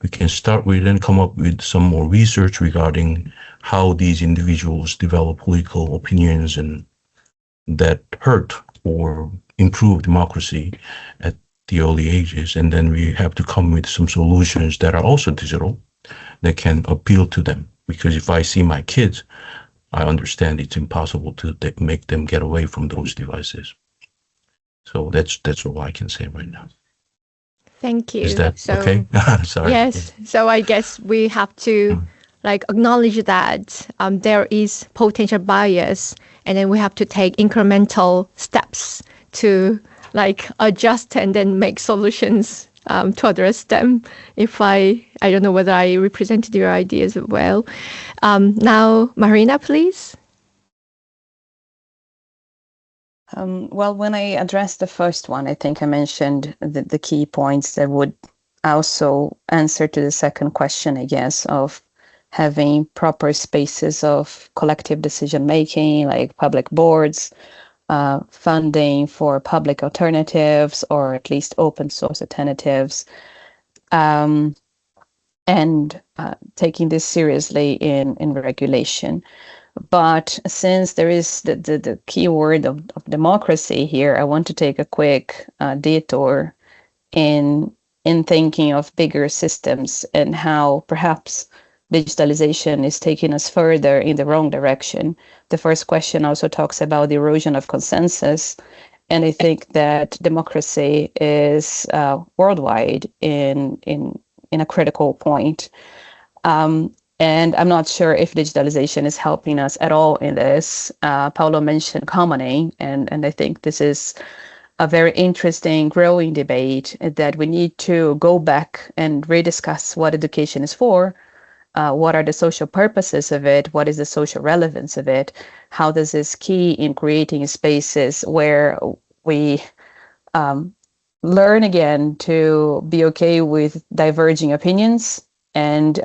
We can start with and come up with some more research regarding how these individuals develop political opinions and that hurt or improve democracy at the early ages. And then we have to come with some solutions that are also digital that can appeal to them. Because if I see my kids, I understand it's impossible to make them get away from those devices. So that's all I can say right now. Thank you. Is that okay? Sorry. Yes. So I guess we have to acknowledge that there is potential bias, and then we have to take incremental steps to adjust and then make solutions to address them. If I don't know whether I represented your ideas well. Now, Marina, please. Well, when I addressed the first one, I think I mentioned the key points that would also answer to the second question, I guess, of having proper spaces of collective decision making, like public boards, funding for public alternatives, or at least open source alternatives, and taking this seriously in regulation. But since there is the key word of democracy here, I want to take a quick detour in thinking of bigger systems and how perhaps digitalization is taking us further in the wrong direction. The first question also talks about the erosion of consensus. And I think that democracy is worldwide in a critical point. And I'm not sure if digitalization is helping us at all in this. Paulo mentioned commoning, and I think this is a very interesting, growing debate that we need to go back and rediscuss what education is for, what are the social purposes of it, what is the social relevance of it, how does this key in creating spaces where we learn again to be okay with diverging opinions and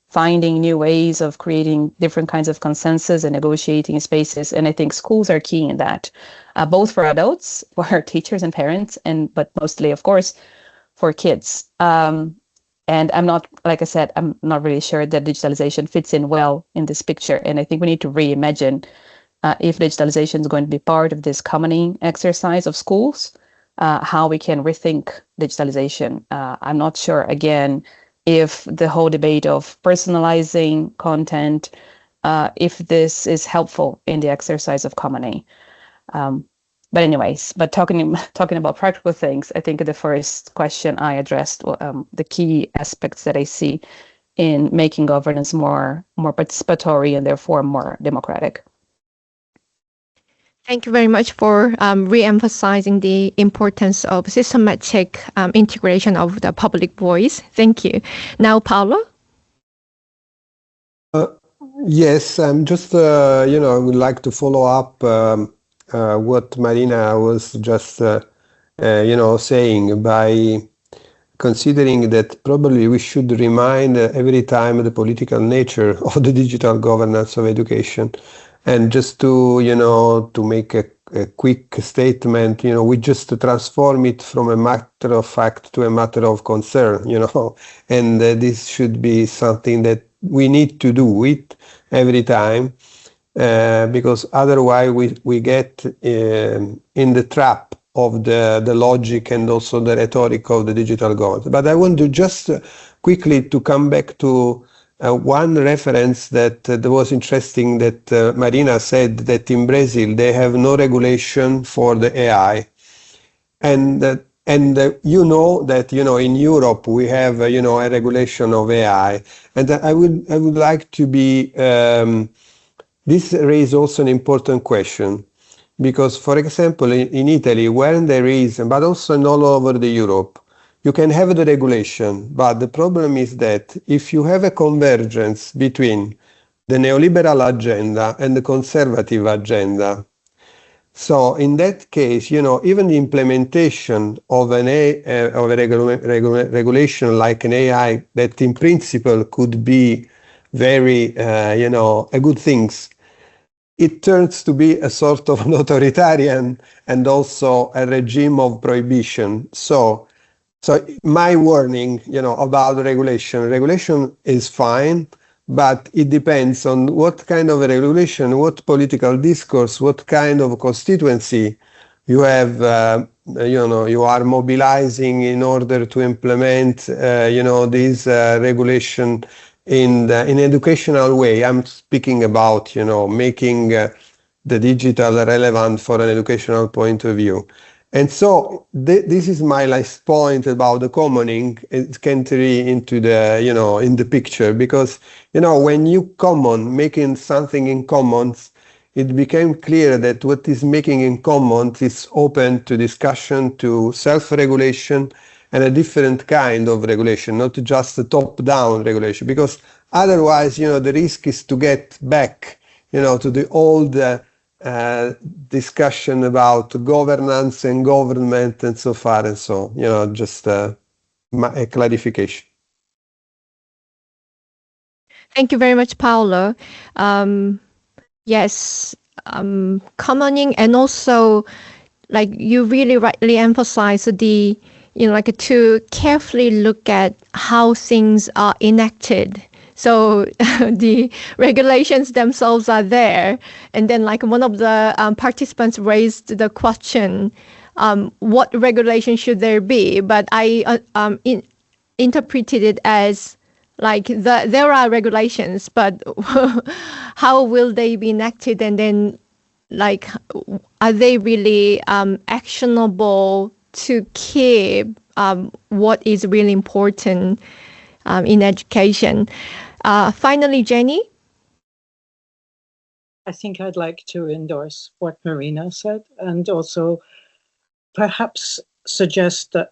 finding new ways of creating different kinds of consensus and negotiating spaces. And I think schools are key in that, both for adults, for teachers and parents, but mostly, of course, for kids. And I'm not, like I said, I'm not really sure that digitalization fits in well in this picture. And I think we need to reimagine if digitalization is going to be part of this commoning exercise of schools, how we can rethink digitalization. I'm not sure, again, if the whole debate of personalizing content, if this is helpful in the exercise of commoning. But anyways, talking about practical things, I think the first question I addressed the key aspects that I see in making governance more participatory and therefore more democratic. Thank you very much for re-emphasizing the importance of systematic integration of the public voice. Thank you. Now, Paulo? Yes, I'm just, I would like to follow up what Marina was just, saying by considering that probably we should remind every time the political nature of the digital governance of education. And just to make a quick statement, we just transform it from a matter of fact to a matter of concern, and this should be something that we need to do it every time, because otherwise we get in the trap of the logic and also the rhetoric of the digital government. But I want to just quickly to come back to one reference that was interesting that Marina said that in Brazil they have no regulation for the AI, and that you know that in Europe we have a regulation of AI, and I would like to be this raises also an important question, because for example in Italy, when there is, but also in all over the Europe, you can have the regulation, but the problem is that if you have a convergence between the neoliberal agenda and the conservative agenda, so in that case, even the implementation of a regulation like an AI that in principle could be very, a good things, it turns to be a sort of an authoritarian and also a regime of prohibition. So my warning, about regulation is fine, but it depends on what kind of a regulation, what political discourse, what kind of constituency you have, you are mobilizing in order to implement, this regulation in an educational way. I'm speaking about, making the digital relevant for an educational point of view. And so this is my last point about the commoning. It can enter into the, in the picture, because, when you making something in commons, it became clear that what is making in commons is open to discussion, to self-regulation, and a different kind of regulation, not just a top-down regulation, because otherwise, the risk is to get back, to the old discussion about governance and government and so far and so, just a clarification. Thank you very much, Paolo. Yes, commenting, and also, like, you really rightly emphasize the, to carefully look at how things are enacted. So the regulations themselves are there. And then, like, one of the participants raised the question, what regulation should there be? But I interpreted it as, like, there are regulations, but how will they be enacted? And then, like, are they really actionable to keep what is really important in education? Finally, Jenny? I think I'd like to endorse what Marina said, and also perhaps suggest that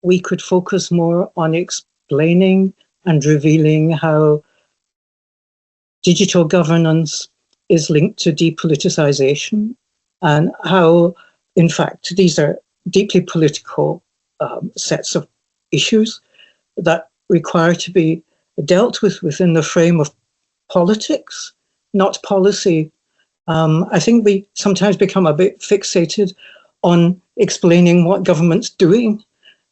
we could focus more on explaining and revealing how digital governance is linked to depoliticization, and how, in fact, these are deeply political sets of issues that require to be dealt with within the frame of politics, not policy. I think we sometimes become a bit fixated on explaining what government's doing,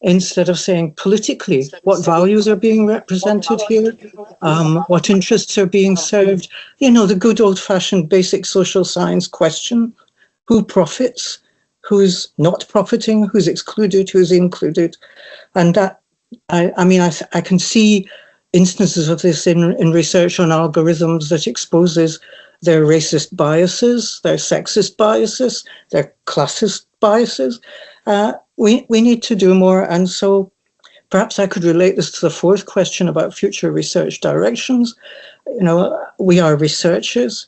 instead of saying politically what values are being represented here, what interests are being served. The good old-fashioned basic social science question: who profits, who's not profiting, who's excluded, who's included. And that, I can see instances of this in research on algorithms that exposes their racist biases, their sexist biases, their classist biases. We need to do more. And so perhaps I could relate this to the fourth question about future research directions. We are researchers.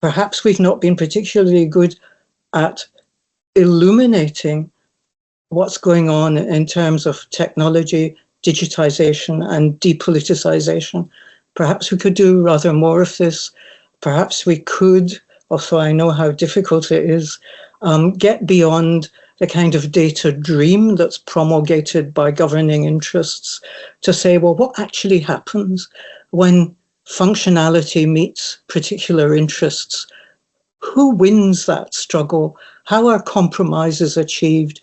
Perhaps we've not been particularly good at illuminating what's going on in terms of technology, digitization, and depoliticization. Perhaps we could do rather more of this. Perhaps we could, although I know how difficult it is, get beyond the kind of data dream that's promulgated by governing interests to say, well, what actually happens when functionality meets particular interests? Who wins that struggle? How are compromises achieved?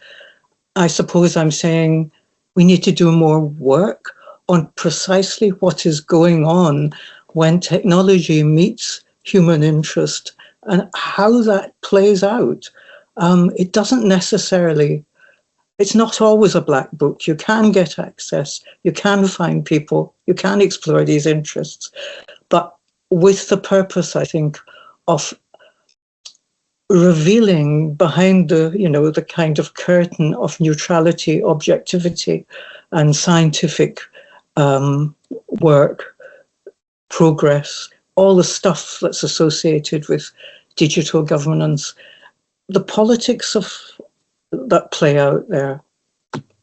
I suppose I'm saying we need to do more work on precisely what is going on when technology meets human interest and how that plays out. It doesn't necessarily, it's not always a black book. You can get access, you can find people, you can explore these interests, but with the purpose, I think, of revealing behind the kind of curtain of neutrality, objectivity, and scientific work, progress, all the stuff that's associated with digital governance, the politics of that play out there.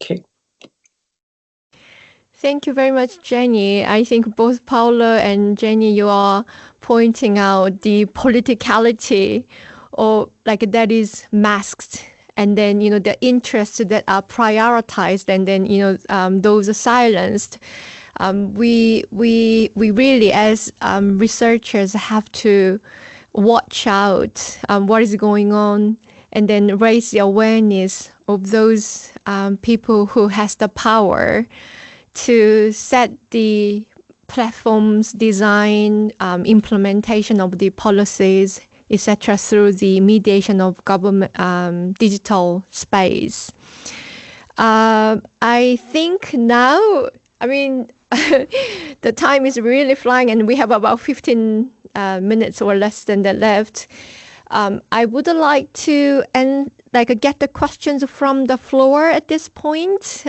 Okay. Thank you very much, Jenny. I think both Paolo and Jenny, you are pointing out the politicality, or like that is masked, and then the interests that are prioritized, and then those are silenced. We really, as researchers, have to watch out what is going on, and then raise the awareness of those people who has the power to set the platforms, design, implementation of the policies, etc., through the mediation of government digital space. I think now, the time is really flying, and we have about 15 minutes or less than that left. I would like to end get the questions from the floor at this point.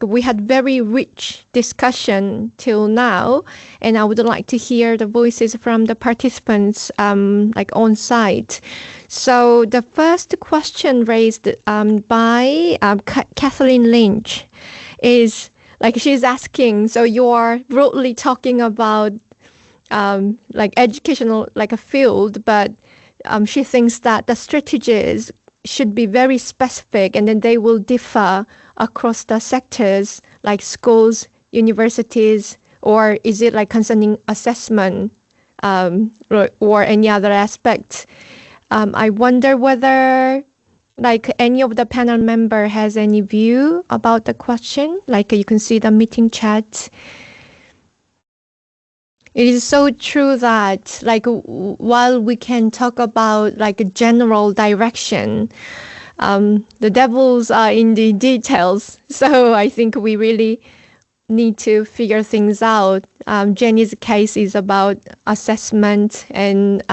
We had very rich discussion till now, and I would like to hear the voices from the participants on site. So the first question raised by Kathleen Lynch is she's asking, so you're broadly talking about educational a field, but she thinks that the strategies should be very specific, and then they will differ across the sectors like schools, universities, or is it concerning assessment or any other aspect? I wonder whether any of the panel member has any view about the question. You can see the meeting chat. It is so true that while we can talk about a general direction, the devils are in the details. So I think we really need to figure things out. Jenny's case is about assessment, and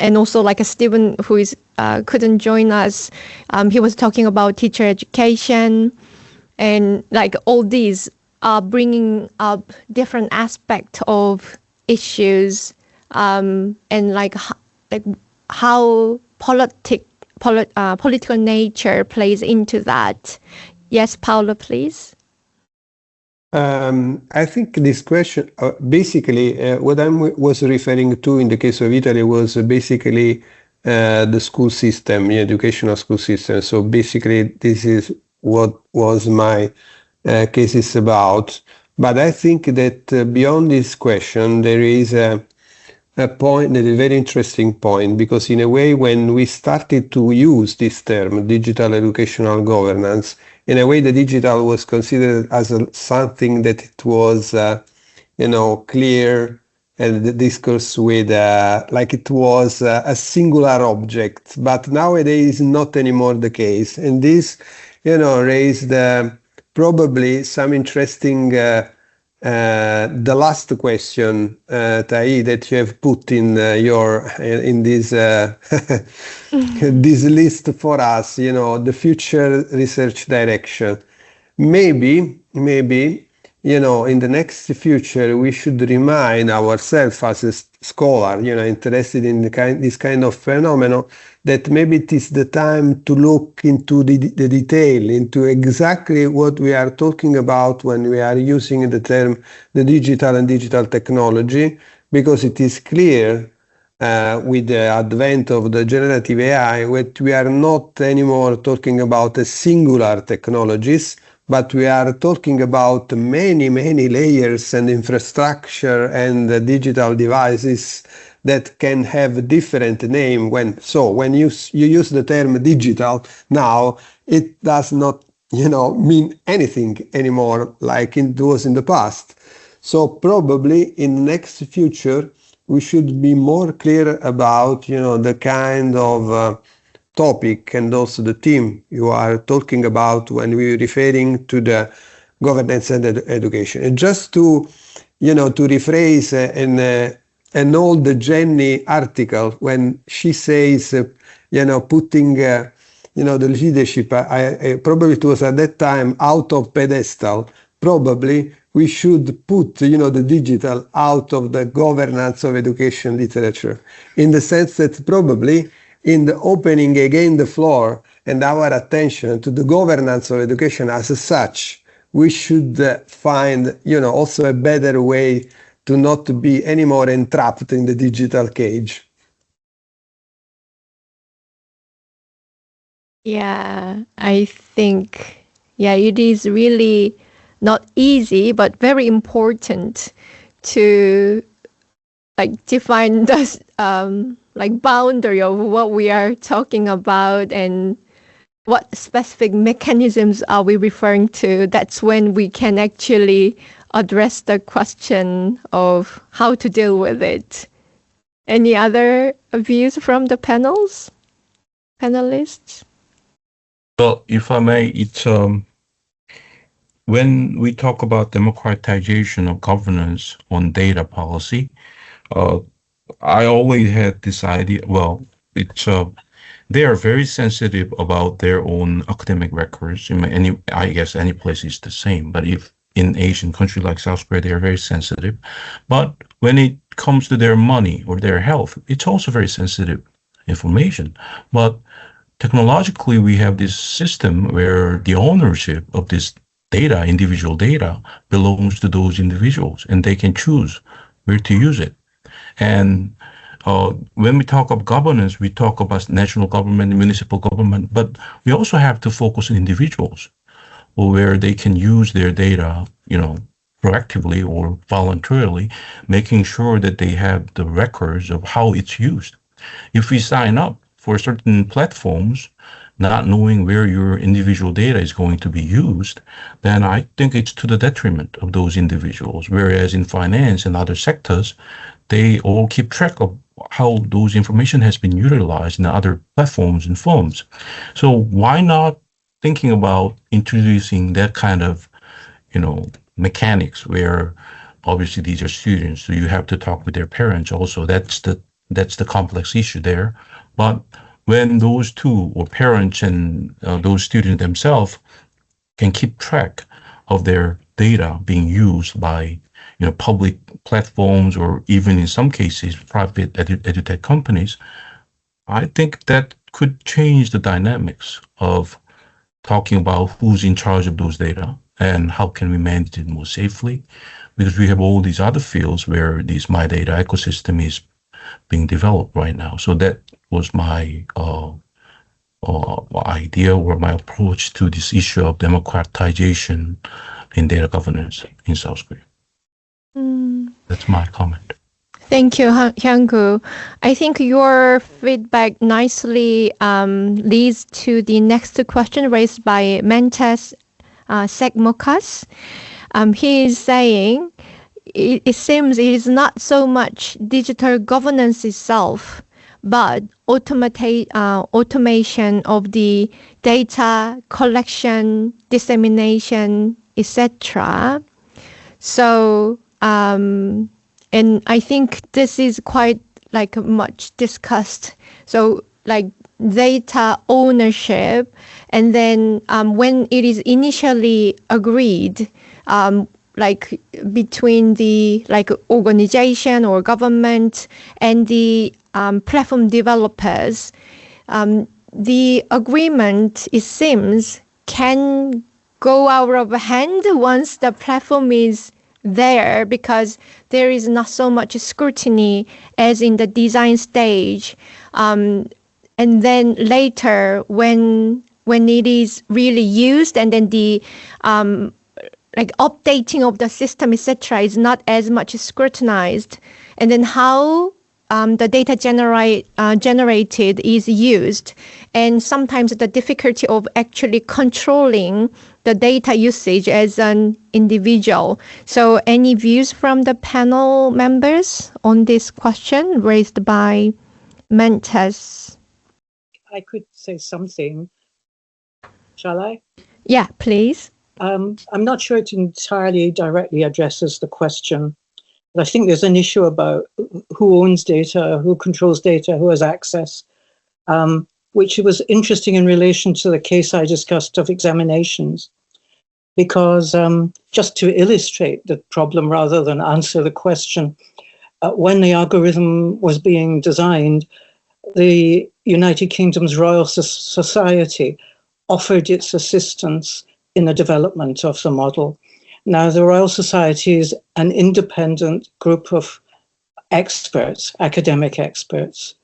also Stephen, who is couldn't join us, he was talking about teacher education, and all these are bringing up different aspects of issues, and how political nature plays into that. Yes, Paolo, please. I think this question, basically, what I was referring to in the case of Italy was basically the school system, the educational school system. So basically, this is what was my case is about. But I think that beyond this question, there is a point, a very interesting point, because in a way, when we started to use this term, digital educational governance, in a way, the digital was considered as something that it was, clear, and the discourse with, it was a singular object. But nowadays, not anymore the case. And this, raised probably some interesting, the last question, Tai, that you have put in in this this list for us, the future research direction. Maybe, in the next future, we should remind ourselves as a scholar, interested in this kind of phenomenon, that maybe it is the time to look into the detail, into exactly what we are talking about when we are using the term the digital and digital technology, because it is clear with the advent of the generative AI that we are not anymore talking about a singular technologies, but we are talking about many, many layers and infrastructure and digital devices that can have different name. When you use the term digital now, it does not mean anything anymore like it was in the past. So probably in the next future we should be more clear about the kind of topic and also the theme you are talking about when we're referring to the governance and education. And just to to rephrase an old Jenny article, when she says, putting, the leadership, I probably it was at that time out of pedestal, probably we should put, the digital out of the governance of education literature, in the sense that probably in the opening again the floor and our attention to the governance of education as such, we should find, also a better way to not be any more entrapped in the digital cage. Yeah, I think, it is really not easy, but very important to define this boundary of what we are talking about and what specific mechanisms are we referring to. That's when we can actually address the question of how to deal with it. Any other views from the panelists? Well, if I may, it's when we talk about democratization of governance on data policy, I always had this idea. Well, it's they are very sensitive about their own academic records. I guess any place is the same, but if in Asian country like South Korea, they are very sensitive. But when it comes to their money or their health, it's also very sensitive information. But technologically, we have this system where the ownership of this data, individual data, belongs to those individuals, and they can choose where to use it. And when we talk of governance, we talk about national government, municipal government, but we also have to focus on individuals, where they can use their data, proactively or voluntarily, making sure that they have the records of how it's used. If we sign up for certain platforms, not knowing where your individual data is going to be used, then I think it's to the detriment of those individuals. Whereas in finance and other sectors, they all keep track of how those information has been utilized in other platforms and firms. So why not thinking about introducing that kind of, mechanics where obviously these are students, so you have to talk with their parents also. That's the complex issue there. But when those two, or parents and those students themselves, can keep track of their data being used by public platforms, or even in some cases private edutech companies, I think that could change the dynamics of talking about who's in charge of those data and how can we manage it more safely, because we have all these other fields where this My Data ecosystem is being developed right now. So that was my idea, or my approach to this issue of democratization in data governance in South Korea. That's my comment. Thank you, Hyung-gu. I think your feedback nicely leads to the next question raised by Mentes Segmokas. He is saying, it seems it is not so much digital governance itself, but automation of the data collection, dissemination, etc. So, and I think this is quite much discussed. So data ownership, and then when it is initially agreed, between the organization or government and the platform developers, the agreement, it seems, can go out of hand once the platform is there, because there is not so much scrutiny as in the design stage. And then later, when it is really used, and then the updating of the system, etc., is not as much scrutinized, and then how the data generated is used, and sometimes the difficulty of actually controlling the data usage as an individual. So any views from the panel members on this question raised by Mentes? I could say something. Shall I? Yeah, please. I'm not sure it entirely directly addresses the question, but I think there's an issue about who owns data, who controls data, who has access, which was interesting in relation to the case I discussed of examinations, because just to illustrate the problem rather than answer the question, when the algorithm was being designed, the United Kingdom's Royal Society offered its assistance in the development of the model. Now, the Royal Society is an independent group of experts, academic experts,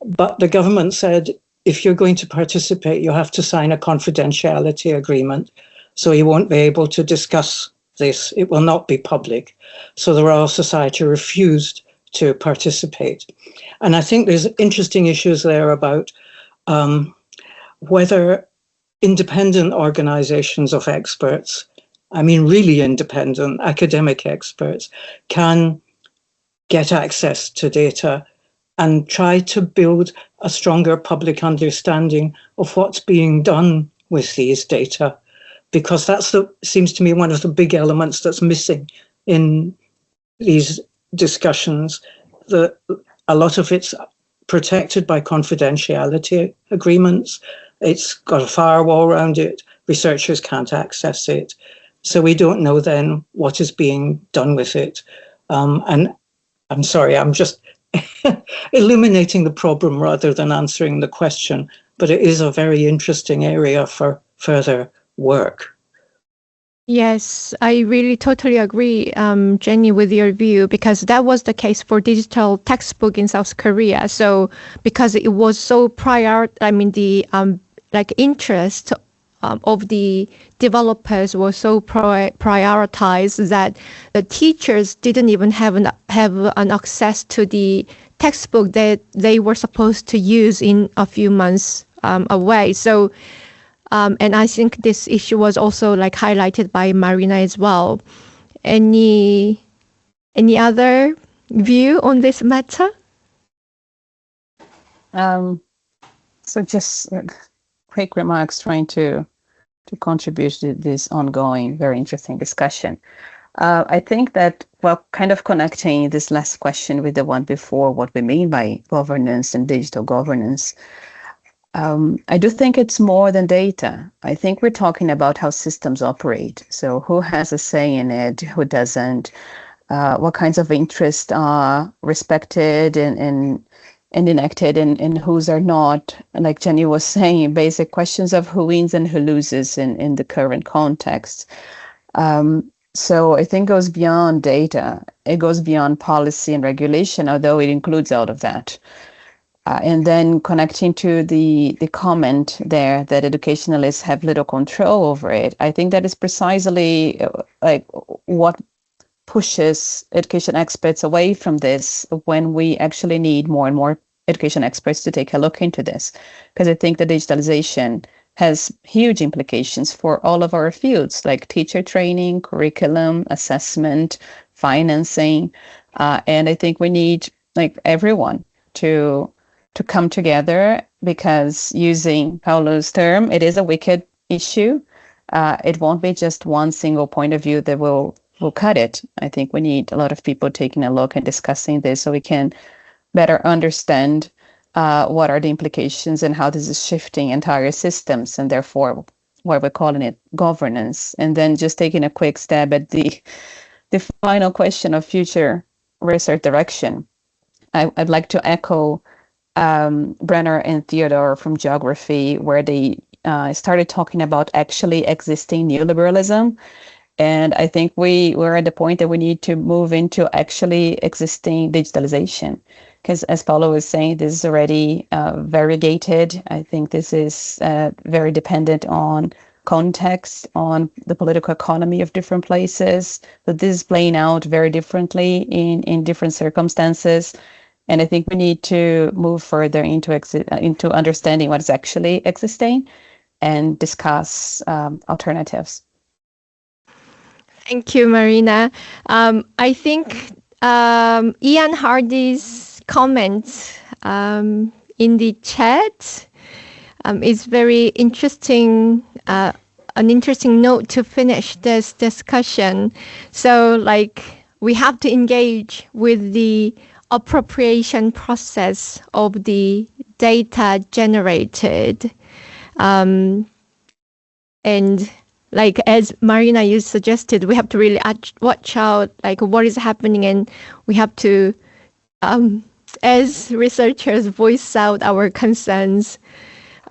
but the government said, if you're going to participate, you have to sign a confidentiality agreement, so you won't be able to discuss this. It will not be public. So the Royal Society refused to participate. And I think there's interesting issues there about whether independent organizations of experts, I mean really independent academic experts, can get access to data and try to build a stronger public understanding of what's being done with these data, because that's seems to me one of the big elements that's missing in these discussions. A lot of it's protected by confidentiality agreements. It's got a firewall around it. Researchers can't access it. So we don't know then what is being done with it. And I'm sorry, I'm just illuminating the problem rather than answering the question, but it is a very interesting area for further work. Yes, I really totally agree, Jenny, with your view, because that was the case for digital textbook in South Korea. So because it was so the interest of the developers was so prioritized that the teachers didn't even have an access to the textbook that they were supposed to use in a few months away. So, and I think this issue was also highlighted by Marina as well. Any other view on this matter? So just quick remarks trying to contribute to this ongoing, very interesting discussion. I think that, kind of connecting this last question with the one before, what we mean by governance and digital governance, I do think it's more than data. I think we're talking about how systems operate. So who has a say in it, who doesn't, what kinds of interests are respected and enacted and whose are not. Like Jenny was saying, basic questions of who wins and who loses in the current context. So I think it goes beyond data. It goes beyond policy and regulation, although it includes all of that. And then connecting to the comment there that educationalists have little control over it, I think that is precisely what pushes education experts away from this when we actually need more and more education experts to take a look into this. Because I think the digitalization has huge implications for all of our fields, like teacher training, curriculum, assessment, financing. And I think we need everyone to come together, because using Paulo's term, it is a wicked issue. It won't be just one single point of view that will cut it. I think we need a lot of people taking a look and discussing this so we can better understand what are the implications and how this is shifting entire systems, and therefore why we're calling it governance. And then just taking a quick stab at the final question of future research direction. I'd like to echo Brenner and Theodore from geography, where they started talking about actually existing neoliberalism. And I think we're at the point that we need to move into actually existing digitalization. Because as Paulo was saying, this is already variegated. I think this is very dependent on context, on the political economy of different places. But this is playing out very differently in different circumstances. And I think we need to move further into understanding what is actually existing and discuss alternatives. Thank you, Marina. I think Ian Hardy's comment in the chat is very interesting, an interesting note to finish this discussion. So, we have to engage with the appropriation process of the data generated. And as Marina, you suggested, we have to really watch out what is happening, and we have to, as researchers, voice out our concerns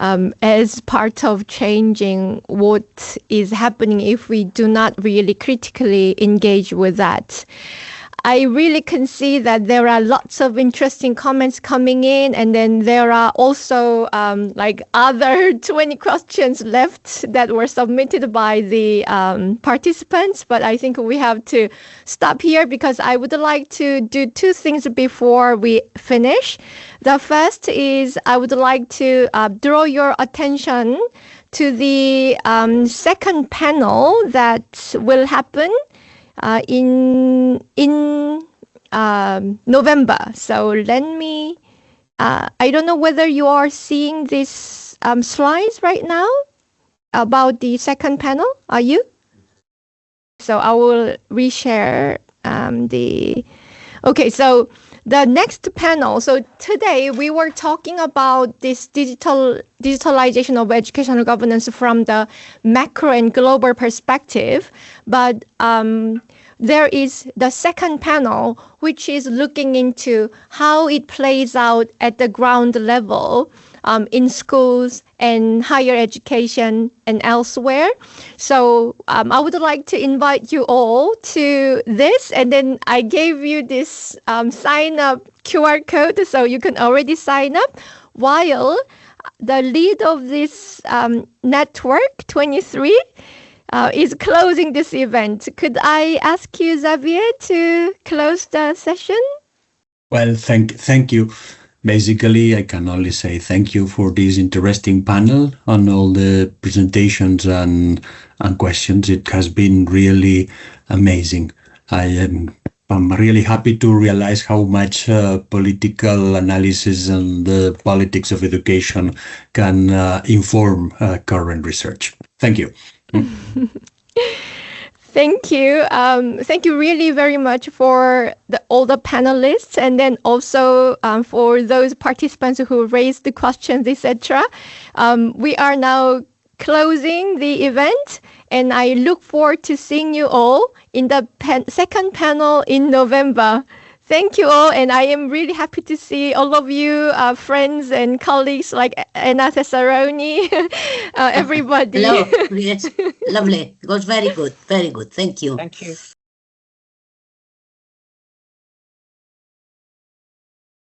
as part of changing what is happening if we do not really critically engage with that. I really can see that there are lots of interesting comments coming in, and then there are also other 20 questions left that were submitted by the participants. But I think we have to stop here, because I would like to do two things before we finish. The first is I would like to draw your attention to the second panel that will happen in November. So let me, I don't know whether you are seeing these slides right now about the second panel. Are you? So I will reshare the Okay, so the next panel. So today we were talking about this digitalization of educational governance from the macro and global perspective. But there is the second panel, which is looking into how it plays out at the ground level in schools and higher education and elsewhere. So I would like to invite you all to this, and then I gave you this sign up QR code, so you can already sign up, while the lead of this network 23 is closing this event. Could I ask you, Xavier, to close the session? Well, thank you. Basically, I can only say thank you for this interesting panel and all the presentations and questions. It has been really amazing. I'm really happy to realize how much political analysis and the politics of education can inform current research. Thank you. Thank you. Thank you really very much for all the panelists, and then also for those participants who raised the questions, etc. We are now closing the event, and I look forward to seeing you all in the second panel in November. Thank you all, and I am really happy to see all of you, friends and colleagues like Anna Cesaroni, everybody. Hello. Yes, lovely. It was very good. Very good. Thank you. Thank you.